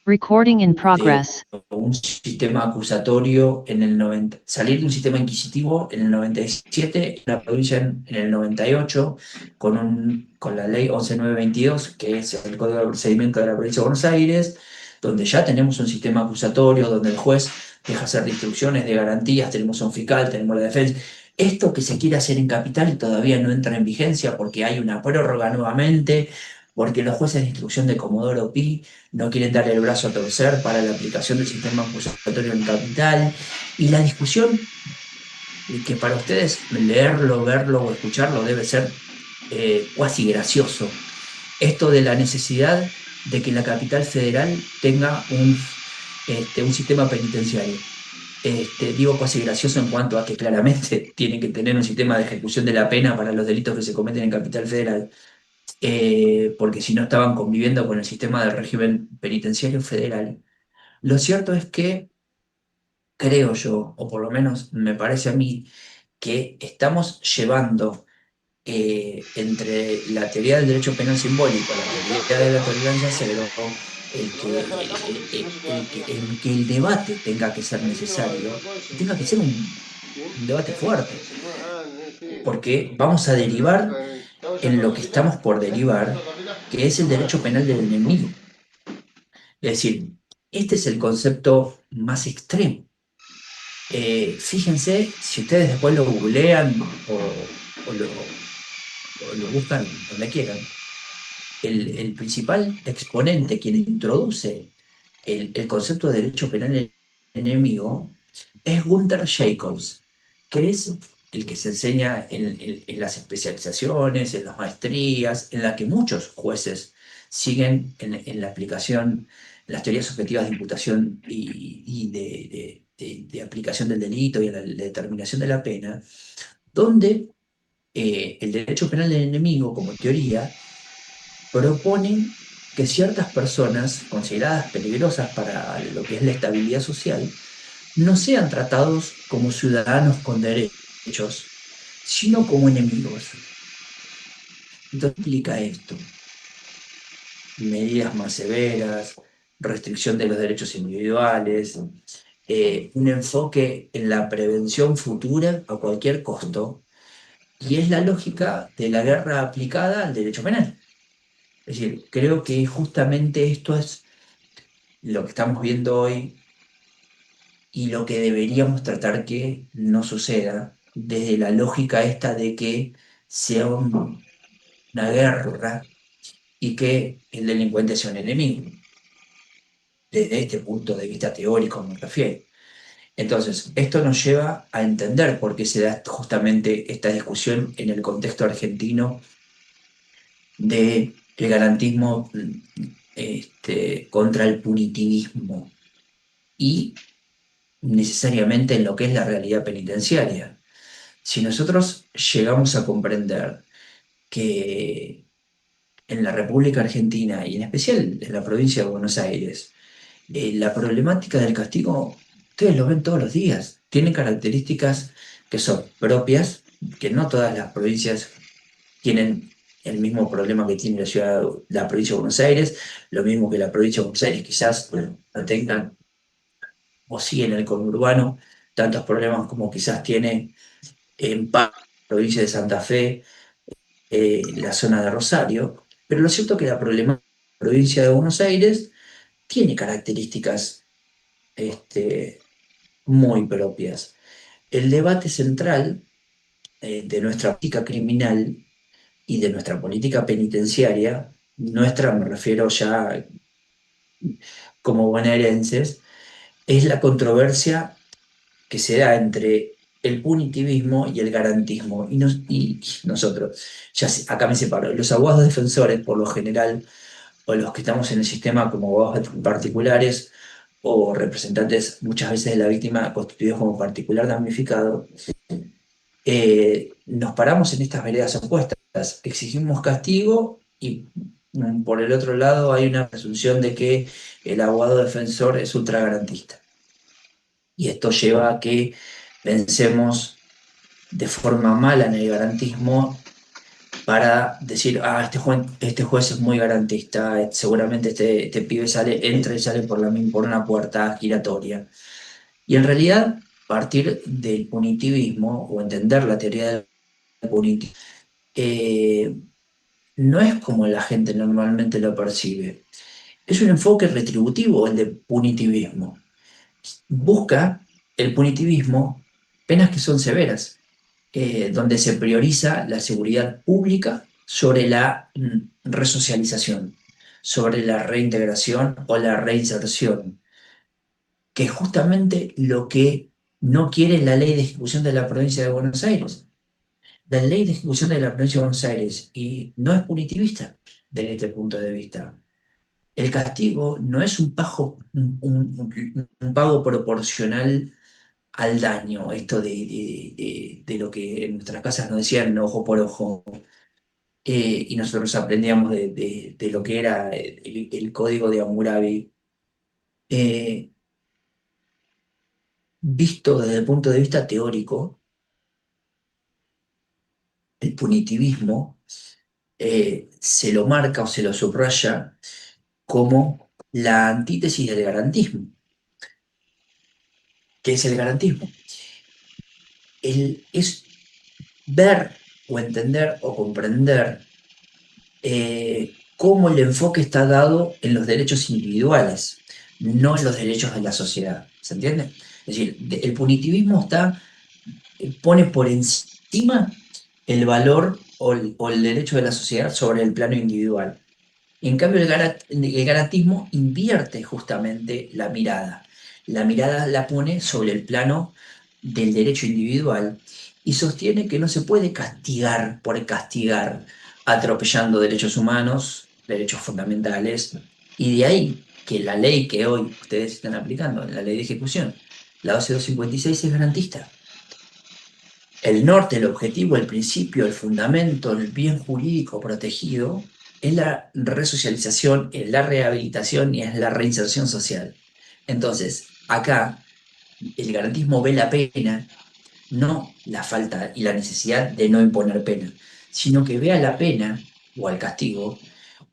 Recording in de progress. un sistema acusatorio en el 90, salir de un sistema inquisitivo en el 97, en la provincia en el 98, con la ley 11922, que es el Código de Procedimiento de la provincia de Buenos Aires, donde ya tenemos un sistema acusatorio, donde el juez deja hacer de instrucciones, de garantías, tenemos un fiscal, tenemos la defensa. Esto que se quiere hacer en Capital todavía no entra en vigencia porque hay una prórroga nuevamente, porque los jueces de instrucción de Comodoro Pi no quieren dar el brazo a torcer para la aplicación del sistema acusatorio en Capital. Y la discusión, que para ustedes leerlo, verlo o escucharlo debe ser cuasi gracioso. Esto de la necesidad de que la capital federal tenga un sistema penitenciario. Digo cuasi gracioso en cuanto a que claramente tienen que tener un sistema de ejecución de la pena para los delitos que se cometen en Capital Federal, porque si no estaban conviviendo con el sistema del régimen penitenciario federal. Lo cierto es que creo yo, o por lo menos me parece a mí, que estamos llevando entre la teoría del derecho penal simbólico, la teoría de la tolerancia cero, el que el debate tenga que ser necesario y tenga que ser un debate fuerte, porque vamos a derivar en lo que estamos por derivar, que es el derecho penal del enemigo. Es decir, este es el concepto más extremo. Fíjense, si ustedes después lo googlean o lo buscan donde quieran, el principal exponente, quien introduce el concepto de derecho penal enemigo, es Gunther Jacobs, que es el que se enseña en las especializaciones, en las maestrías, en la que muchos jueces siguen en la aplicación, las teorías objetivas de imputación y de aplicación del delito y en la determinación de la pena, donde el derecho penal del enemigo, como teoría, proponen que ciertas personas consideradas peligrosas para lo que es la estabilidad social no sean tratados como ciudadanos con derechos, sino como enemigos. Entonces, ¿qué implica esto? Medidas más severas, restricción de los derechos individuales, un enfoque en la prevención futura a cualquier costo, y es la lógica de la guerra aplicada al derecho penal. Es decir, creo que justamente esto es lo que estamos viendo hoy y lo que deberíamos tratar que no suceda desde la lógica esta de que sea una guerra y que el delincuente sea un enemigo. Desde este punto de vista teórico me refiero. Entonces, esto nos lleva a entender por qué se da justamente esta discusión en el contexto argentino de el garantismo contra el punitivismo y necesariamente en lo que es la realidad penitenciaria. Si nosotros llegamos a comprender que en la República Argentina y en especial en la provincia de Buenos Aires, la problemática del castigo, ustedes lo ven todos los días, tiene características que son propias, que no todas las provincias tienen el mismo problema que tiene la provincia de Buenos Aires, lo mismo que la provincia de Buenos Aires quizás no tengan o sí en el conurbano tantos problemas como quizás tiene en provincia de Santa Fe, la zona de Rosario, pero lo cierto es que la problemática de la provincia de Buenos Aires tiene características muy propias. El debate central de nuestra política criminal y de nuestra política penitenciaria, nuestra me refiero ya como bonaerenses, es la controversia que se da entre el punitivismo y el garantismo. Y nosotros, acá me separo, los abogados defensores, por lo general, o los que estamos en el sistema como abogados particulares o representantes muchas veces de la víctima constituidos como particular damnificado, nos paramos en estas veredas opuestas. Exigimos castigo y por el otro lado hay una presunción de que el abogado defensor es ultragarantista. Y esto lleva a que pensemos de forma mala en el garantismo para decir, este juez es muy garantista, seguramente este pibe entra y sale por una puerta giratoria. Y en realidad, partir del punitivismo o entender la teoría del punitivismo eh, no es como la gente normalmente lo percibe. Es un enfoque retributivo el de punitivismo. Busca el punitivismo penas que son severas, donde se prioriza la seguridad pública sobre la resocialización, sobre la reintegración o la reinserción, que es justamente lo que no quiere la ley de ejecución de la provincia de Buenos Aires. La ley de ejecución de la provincia de Buenos Aires y no es punitivista desde este punto de vista. El castigo no es un pago proporcional al daño, esto de lo que en nuestras casas nos decían ojo por ojo, y nosotros aprendíamos de lo que era el código de Hammurabi. Eh, Visto desde el punto de vista teórico, el punitivismo se lo marca o se lo subraya como la antítesis del garantismo. ¿Qué es el garantismo? es ver o entender o comprender cómo el enfoque está dado en los derechos individuales, no en los derechos de la sociedad. ¿Se entiende? Es decir, el punitivismo pone por encima el valor o el derecho de la sociedad sobre el plano individual. En cambio, el garantismo invierte justamente la mirada. La mirada la pone sobre el plano del derecho individual y sostiene que no se puede castigar por castigar, atropellando derechos humanos, derechos fundamentales, y de ahí que la ley que hoy ustedes están aplicando, la ley de ejecución, la 12256, es garantista. El norte, el objetivo, el principio, el fundamento, el bien jurídico protegido es la resocialización, es la rehabilitación y es la reinserción social. Entonces, acá el garantismo ve la pena, no la falta y la necesidad de no imponer pena, sino que ve a la pena o al castigo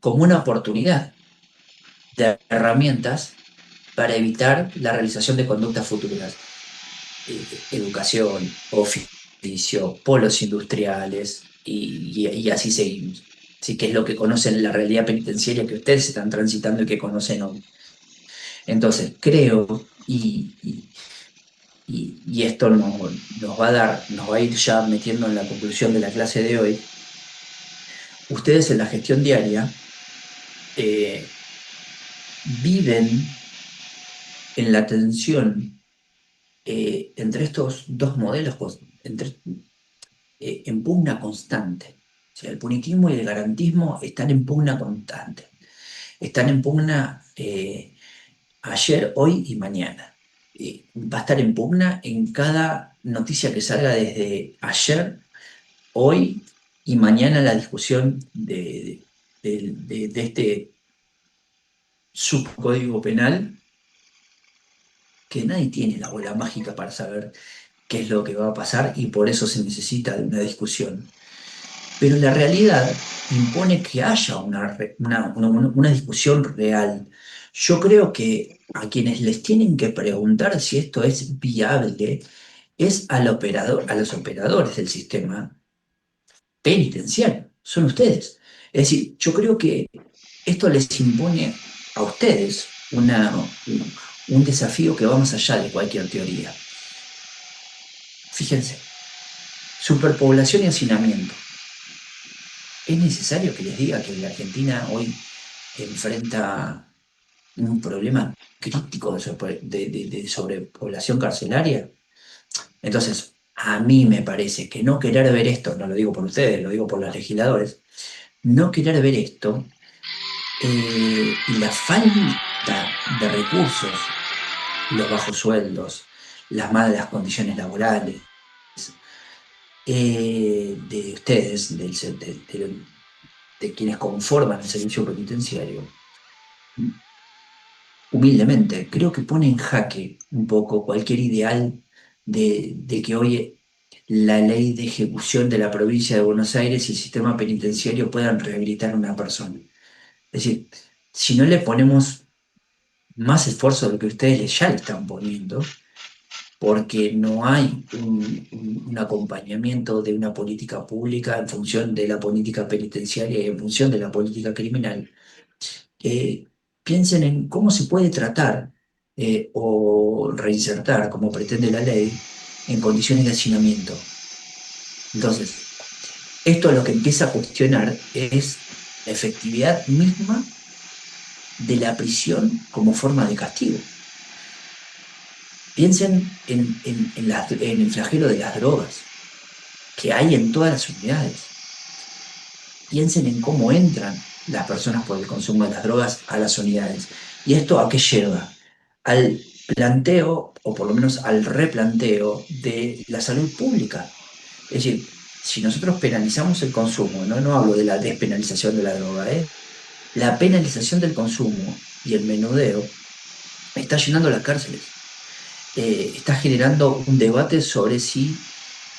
como una oportunidad de herramientas para evitar la realización de conductas futuras. Educación, oficio, polos industriales y así seguimos. Así que es lo que conocen la realidad penitenciaria que ustedes están transitando y que conocen hoy. Entonces, creo, y esto nos va a dar, nos va a ir ya metiendo en la conclusión de la clase de hoy, ustedes en la gestión diaria viven en la tensión entre estos dos modelos, en pugna constante. O sea, el punitismo y el garantismo están en pugna constante. Están en pugna ayer, hoy y mañana. Va a estar en pugna en cada noticia que salga desde ayer, hoy y mañana la discusión de este subcódigo penal, que nadie tiene la bola mágica para saber qué es lo que va a pasar y por eso se necesita de una discusión. Pero la realidad impone que haya una discusión real. Yo creo que a quienes les tienen que preguntar si esto es viable es a los operadores del sistema penitenciario, son ustedes. Es decir, yo creo que esto les impone a ustedes un desafío que va más allá de cualquier teoría. Fíjense, superpoblación y hacinamiento. ¿Es necesario que les diga que la Argentina hoy enfrenta un problema crítico de sobrepoblación carcelaria? Entonces, a mí me parece que no querer ver esto, no lo digo por ustedes, lo digo por los legisladores, no querer ver esto y la falta de recursos, los bajos sueldos, las malas condiciones laborales de ustedes, de quienes conforman el servicio penitenciario, humildemente, creo que pone en jaque un poco cualquier ideal de que hoy la ley de ejecución de la provincia de Buenos Aires y el sistema penitenciario puedan rehabilitar a una persona. Es decir, si no le ponemos más esfuerzo de lo que ustedes ya le están poniendo, porque no hay un acompañamiento de una política pública en función de la política penitenciaria y en función de la política criminal, eh, piensen en cómo se puede tratar o reinsertar, como pretende la ley, en condiciones de hacinamiento. Entonces, esto lo que empieza a cuestionar es la efectividad misma de la prisión como forma de castigo. Piensen en el flagelo de las drogas que hay en todas las unidades. Piensen en cómo entran las personas por el consumo de las drogas a las unidades. ¿Y esto a qué lleva? Al planteo, o por lo menos al replanteo de la salud pública. Es decir, si nosotros penalizamos el consumo, no hablo de la despenalización de la droga, la penalización del consumo y el menudeo está llenando las cárceles. Está generando un debate sobre si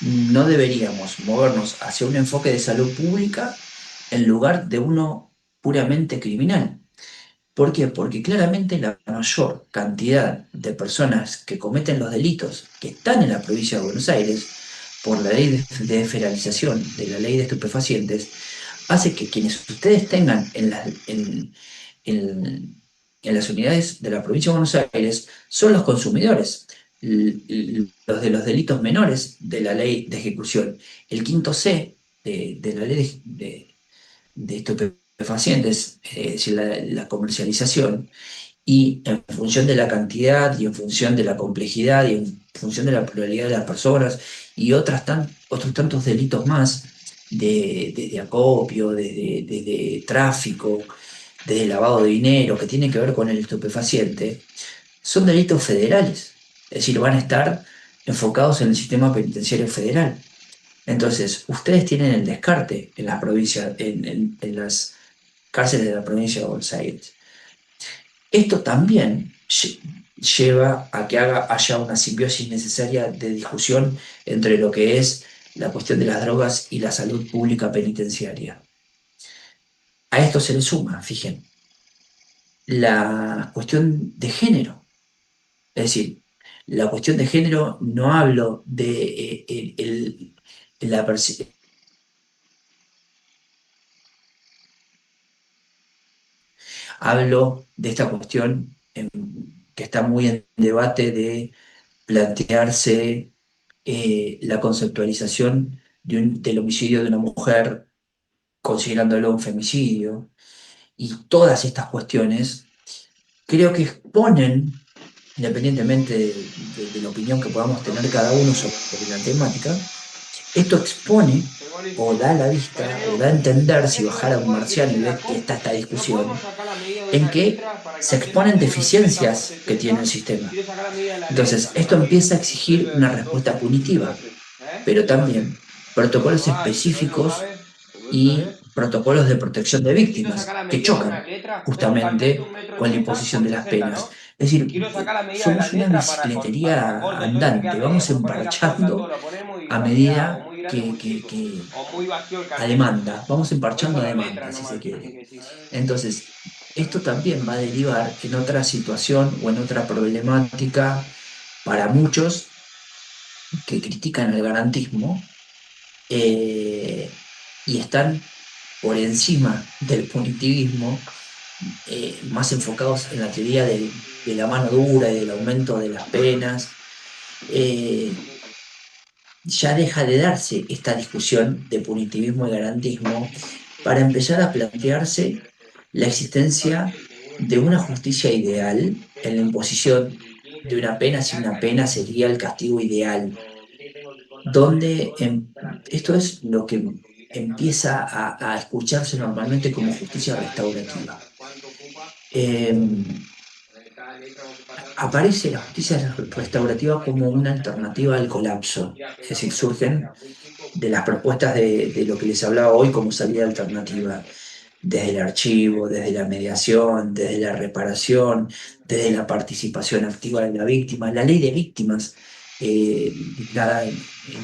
no deberíamos movernos hacia un enfoque de salud pública en lugar de uno puramente criminal. ¿Por qué? Porque claramente la mayor cantidad de personas que cometen los delitos que están en la provincia de Buenos Aires por la ley de federalización de la ley de estupefacientes, hace que quienes ustedes tengan en- en las unidades de la provincia de Buenos Aires son los consumidores, los de los delitos menores de la ley de ejecución. El quinto C de la ley de estupefacientes, es decir, la comercialización, y en función de la cantidad y en función de la complejidad y en función de la pluralidad de las personas y otros tantos delitos más, de acopio, de tráfico, de lavado de dinero, que tienen que ver con el estupefaciente, son delitos federales. Es decir, van a estar enfocados en el sistema penitenciario federal. Entonces, ustedes tienen el descarte en las provincias, en las cárceles de la provincia de Buenos Aires. Esto también lleva a que haya una simbiosis necesaria de discusión entre lo que es la cuestión de las drogas y la salud pública penitenciaria. A esto se le suma, fíjense, la cuestión de género. Es decir, la cuestión de género no hablo de la hablo de esta cuestión que está muy en debate de plantearse la conceptualización del homicidio de una mujer, considerándolo un femicidio, y todas estas cuestiones, creo que exponen, independientemente de la opinión que podamos tener cada uno sobre la temática, esto expone o da a la vista o da a entender, si bajara un marciano y ve esta discusión, en que se exponen deficiencias que tiene el sistema. Entonces, esto empieza a exigir una respuesta punitiva, pero también protocolos específicos y protocolos de protección de víctimas que chocan justamente con la imposición de las penas. Es decir, somos una bicicletería andante, vamos emparchando a medida a demanda, vamos emparchando a demanda, si se quiere. Entonces, esto también va a derivar en otra situación o en otra problemática para muchos que critican el garantismo, eh, y están por encima del punitivismo, más enfocados en la teoría de la mano dura y del aumento de las penas. eh, ya deja de darse esta discusión de punitivismo y garantismo para empezar a plantearse la existencia de una justicia ideal en la imposición de una pena, si una pena sería el castigo ideal, donde esto es lo que empieza a escucharse normalmente como justicia restaurativa. Eh, Aparece la justicia restaurativa como una alternativa al colapso, es decir, surgen de las propuestas de lo que les hablaba hoy como salida alternativa, desde el archivo, desde la mediación, desde la reparación, desde la participación activa de la víctima. La ley de víctimas, dictada en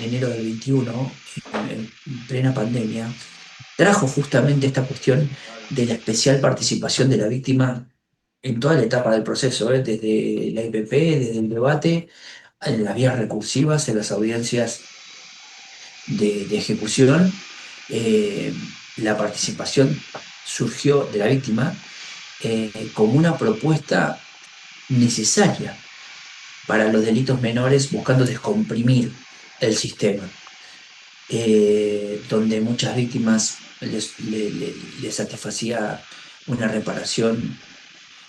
enero del 21, en plena pandemia, trajo justamente esta cuestión de la especial participación de la víctima en toda la etapa del proceso, desde la IPP, desde el debate, en las vías recursivas, en las audiencias de ejecución. La participación surgió de la víctima como una propuesta necesaria para los delitos menores, buscando descomprimir el sistema, donde muchas víctimas les satisfacía una reparación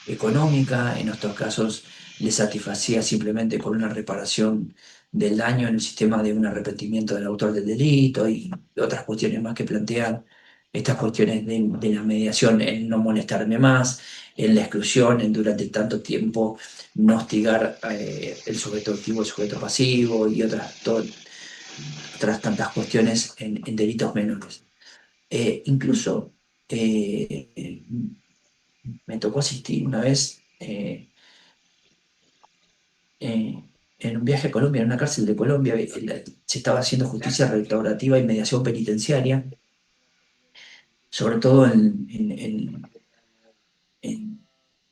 económica, en otros casos les satisfacía simplemente con una reparación del daño en el sistema de un arrepentimiento del autor del delito y otras cuestiones más que plantean estas cuestiones de la mediación, en no molestarme más, en la exclusión, en durante tanto tiempo no hostigar el sujeto activo, el sujeto pasivo y otras tantas cuestiones en delitos menores. Incluso me tocó asistir una vez eh, en un viaje a Colombia, en una cárcel de Colombia, se estaba haciendo justicia restaurativa y mediación penitenciaria, sobre todo en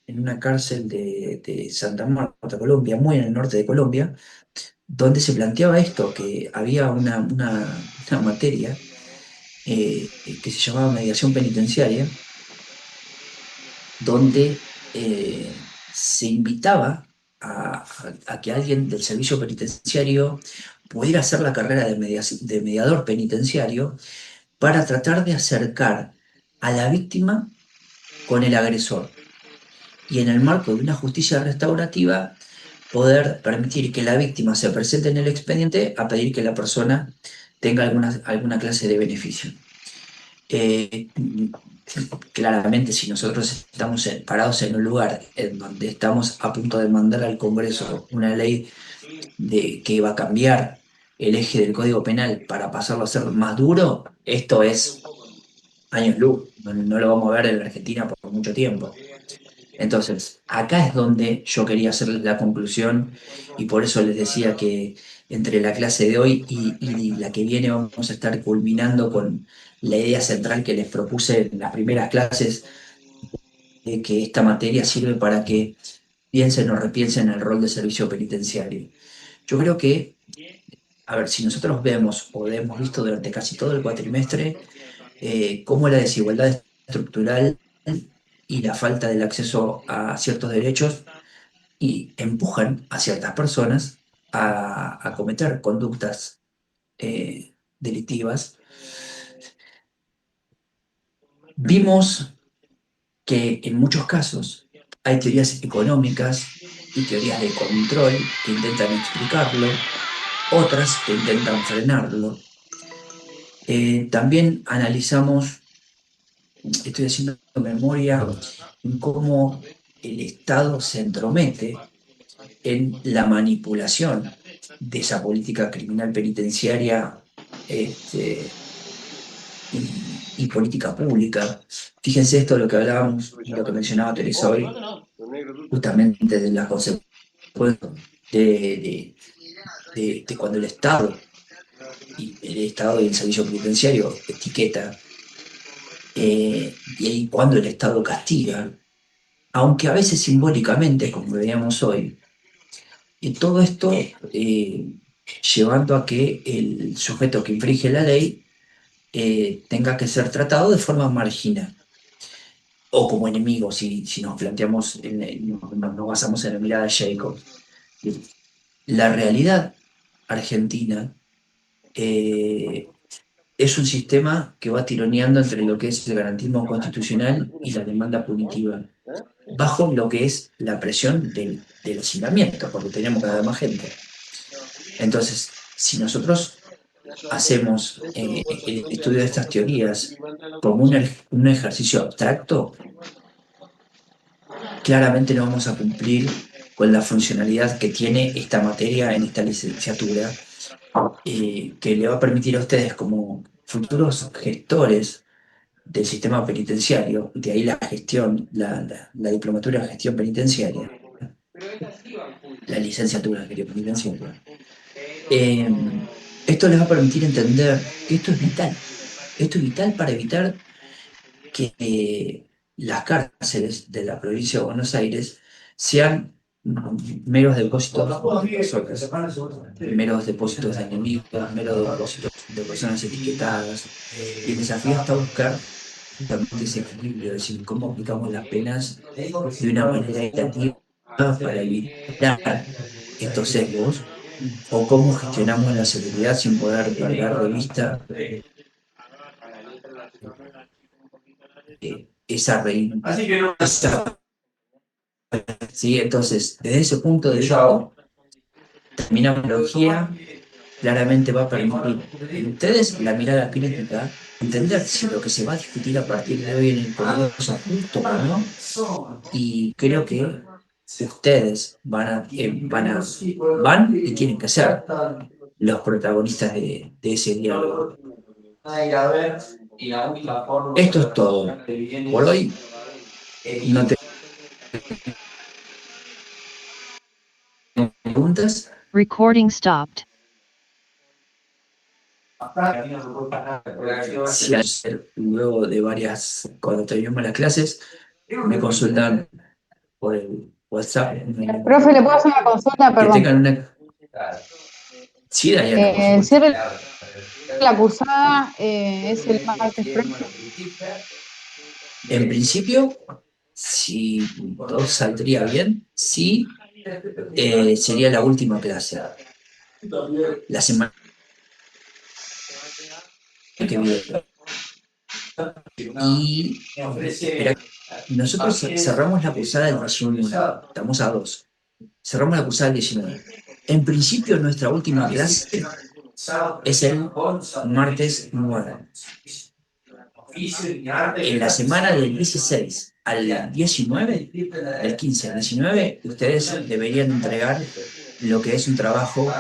en una cárcel de Santa Marta, Colombia, muy en el norte de Colombia, donde se planteaba esto, que había una materia que se llamaba mediación penitenciaria, donde se invitaba a que alguien del servicio penitenciario pudiera hacer la carrera de mediador penitenciario para tratar de acercar a la víctima con el agresor. Y en el marco de una justicia restaurativa, poder permitir que la víctima se presente en el expediente a pedir que la persona tenga alguna clase de beneficio. Eh, Claramente, si nosotros estamos parados en un lugar en donde estamos a punto de mandar al Congreso una ley que va a cambiar el eje del Código Penal para pasarlo a ser más duro, esto es años luz, no lo vamos a ver en la Argentina por mucho tiempo. Entonces, acá es donde yo quería hacer la conclusión y por eso les decía que entre la clase de hoy y la que viene vamos a estar culminando con la idea central que les propuse en las primeras clases, de que esta materia sirve para que piensen o repiensen el rol de servicio penitenciario. Yo creo que, a ver, si nosotros vemos o hemos visto durante casi todo el cuatrimestre cómo la desigualdad estructural y la falta del acceso a ciertos derechos y empujan a ciertas personas a cometer conductas delictivas. Vimos que en muchos casos hay teorías económicas y teorías de control que intentan explicarlo, otras que intentan frenarlo. También analizamos, estoy haciendo memoria, en cómo el Estado se entromete en la manipulación de esa política criminal penitenciaria y política pública. Fíjense esto de lo que hablábamos y lo que mencionaba Teresa hoy, justamente de las consecuencias de, de cuando el Estado y el servicio penitenciario etiqueta, y cuando el Estado castiga, aunque a veces simbólicamente, como veíamos hoy, y todo esto llevando a que el sujeto que infringe la ley tenga que ser tratado de forma marginal o como enemigo, si nos planteamos, nos basamos en la mirada de Jacob. La realidad argentina es un sistema que va tironeando entre lo que es el garantismo constitucional y la demanda punitiva, bajo lo que es la presión del hacinamiento, porque tenemos cada vez más gente. Entonces, si nosotros hacemos el estudio de estas teorías como un ejercicio abstracto, claramente no vamos a cumplir con la funcionalidad que tiene esta materia en esta licenciatura, que le va a permitir a ustedes como futuros gestores del sistema penitenciario, de ahí la gestión, la diplomatura en gestión penitenciaria, la licenciatura en gestión penitenciaria. Esto les va a permitir entender que esto es vital. Esto es vital para evitar que las cárceles de la provincia de Buenos Aires sean meros depósitos de personas, meros depósitos de enemigos, meros depósitos de personas etiquetadas. Y el desafío está buscar justamente ese equilibrio, es decir, cómo aplicamos las penas de una manera equitativa para evitar estos sesgos, o cómo gestionamos la seguridad sin poder perder de vista esa reintegración. ¿Sí? Entonces, desde ese punto de vista, mi analogía claramente va a permitir en ustedes la mirada crítica, entender si lo que se va a discutir a partir de hoy en el Congreso es justo o no, y creo que ustedes van y tienen que ser los protagonistas de ese diálogo. Esto es todo. Por hoy no te preguntas. Recording stopped. Si luego de varias, cuando terminemos las clases, me consultan por el WhatsApp. Profe, ¿le puedo hacer una consulta? Que Perdón. tengan una... Sí, Dayana, por El supuesto. cierre de la cursada es el martes próximo. En principio, si todo saldría bien, sí, sería la última clase. La semana que viene. Y espera, nosotros cerramos la cursada el 19, estamos a 2. Cerramos la cursada el 19. En principio, nuestra última clase es el martes 9. En la semana del 16 al 19, del 15 al 19, ustedes deberían entregar lo que es un trabajo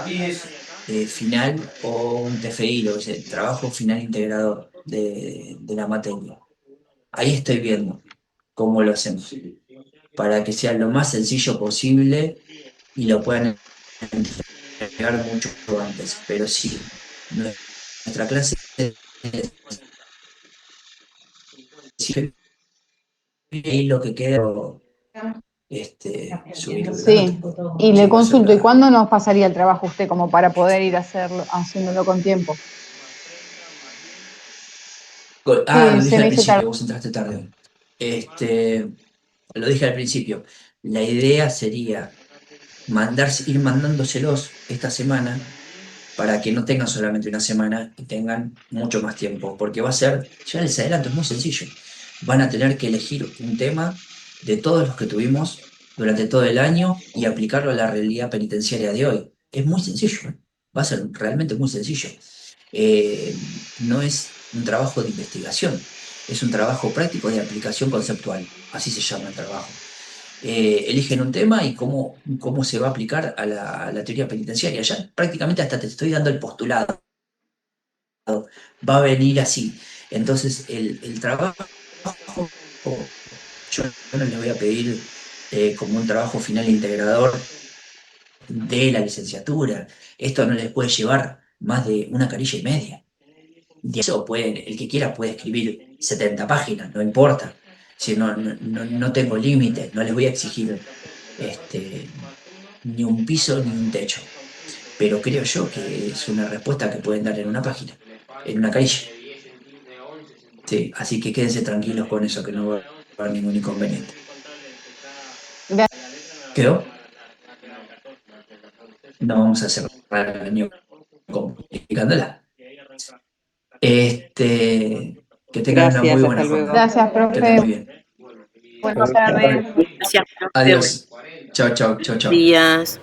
final o un TFI, lo que es el trabajo final integrador de la materia. Ahí estoy viendo cómo lo hacemos, para que sea lo más sencillo posible y lo puedan entregar mucho antes. Pero sí, nuestra clase es y lo que queda subirlo. Sí, y le consulto, ¿y cuándo nos pasaría el trabajo usted como para poder ir a haciéndolo con tiempo? Lo Sí, dije se al me hizo principio, tarde. vos entraste tarde hoy. Lo dije al principio. La idea sería ir mandándoselos esta semana para que no tengan solamente una semana y tengan mucho más tiempo, porque va a ser, ya les adelanto, es muy sencillo. Van a tener que elegir un tema de todos los que tuvimos durante todo el año y aplicarlo a la realidad penitenciaria de hoy. Es muy sencillo, ¿eh? Va a ser realmente muy sencillo. No es un trabajo de investigación, es un trabajo práctico de aplicación conceptual, así se llama el trabajo. Eligen un tema y cómo se va a aplicar a la teoría penitenciaria. Ya prácticamente hasta te estoy dando el postulado. Va a venir así. Entonces, el trabajo, yo no les voy a pedir como un trabajo final integrador de la licenciatura. Esto no les puede llevar más de una carilla y media. De eso el que quiera puede escribir 70 páginas, no importa. Si no tengo límites, no les voy a exigir ni un piso ni un techo. Pero creo yo que es una respuesta que pueden dar en una página, en una carilla. Sí, así que quédense tranquilos con eso, que no va a haber ningún inconveniente. ¿Quedó? No vamos a cerrar el año complicándola. Que tengan una muy Gracias, buena hasta luego. jornada. Gracias, Que estén muy profe. bien. Buenas tardes. Gracias, profe. Adiós. Chao, chao, chao, chao. Días.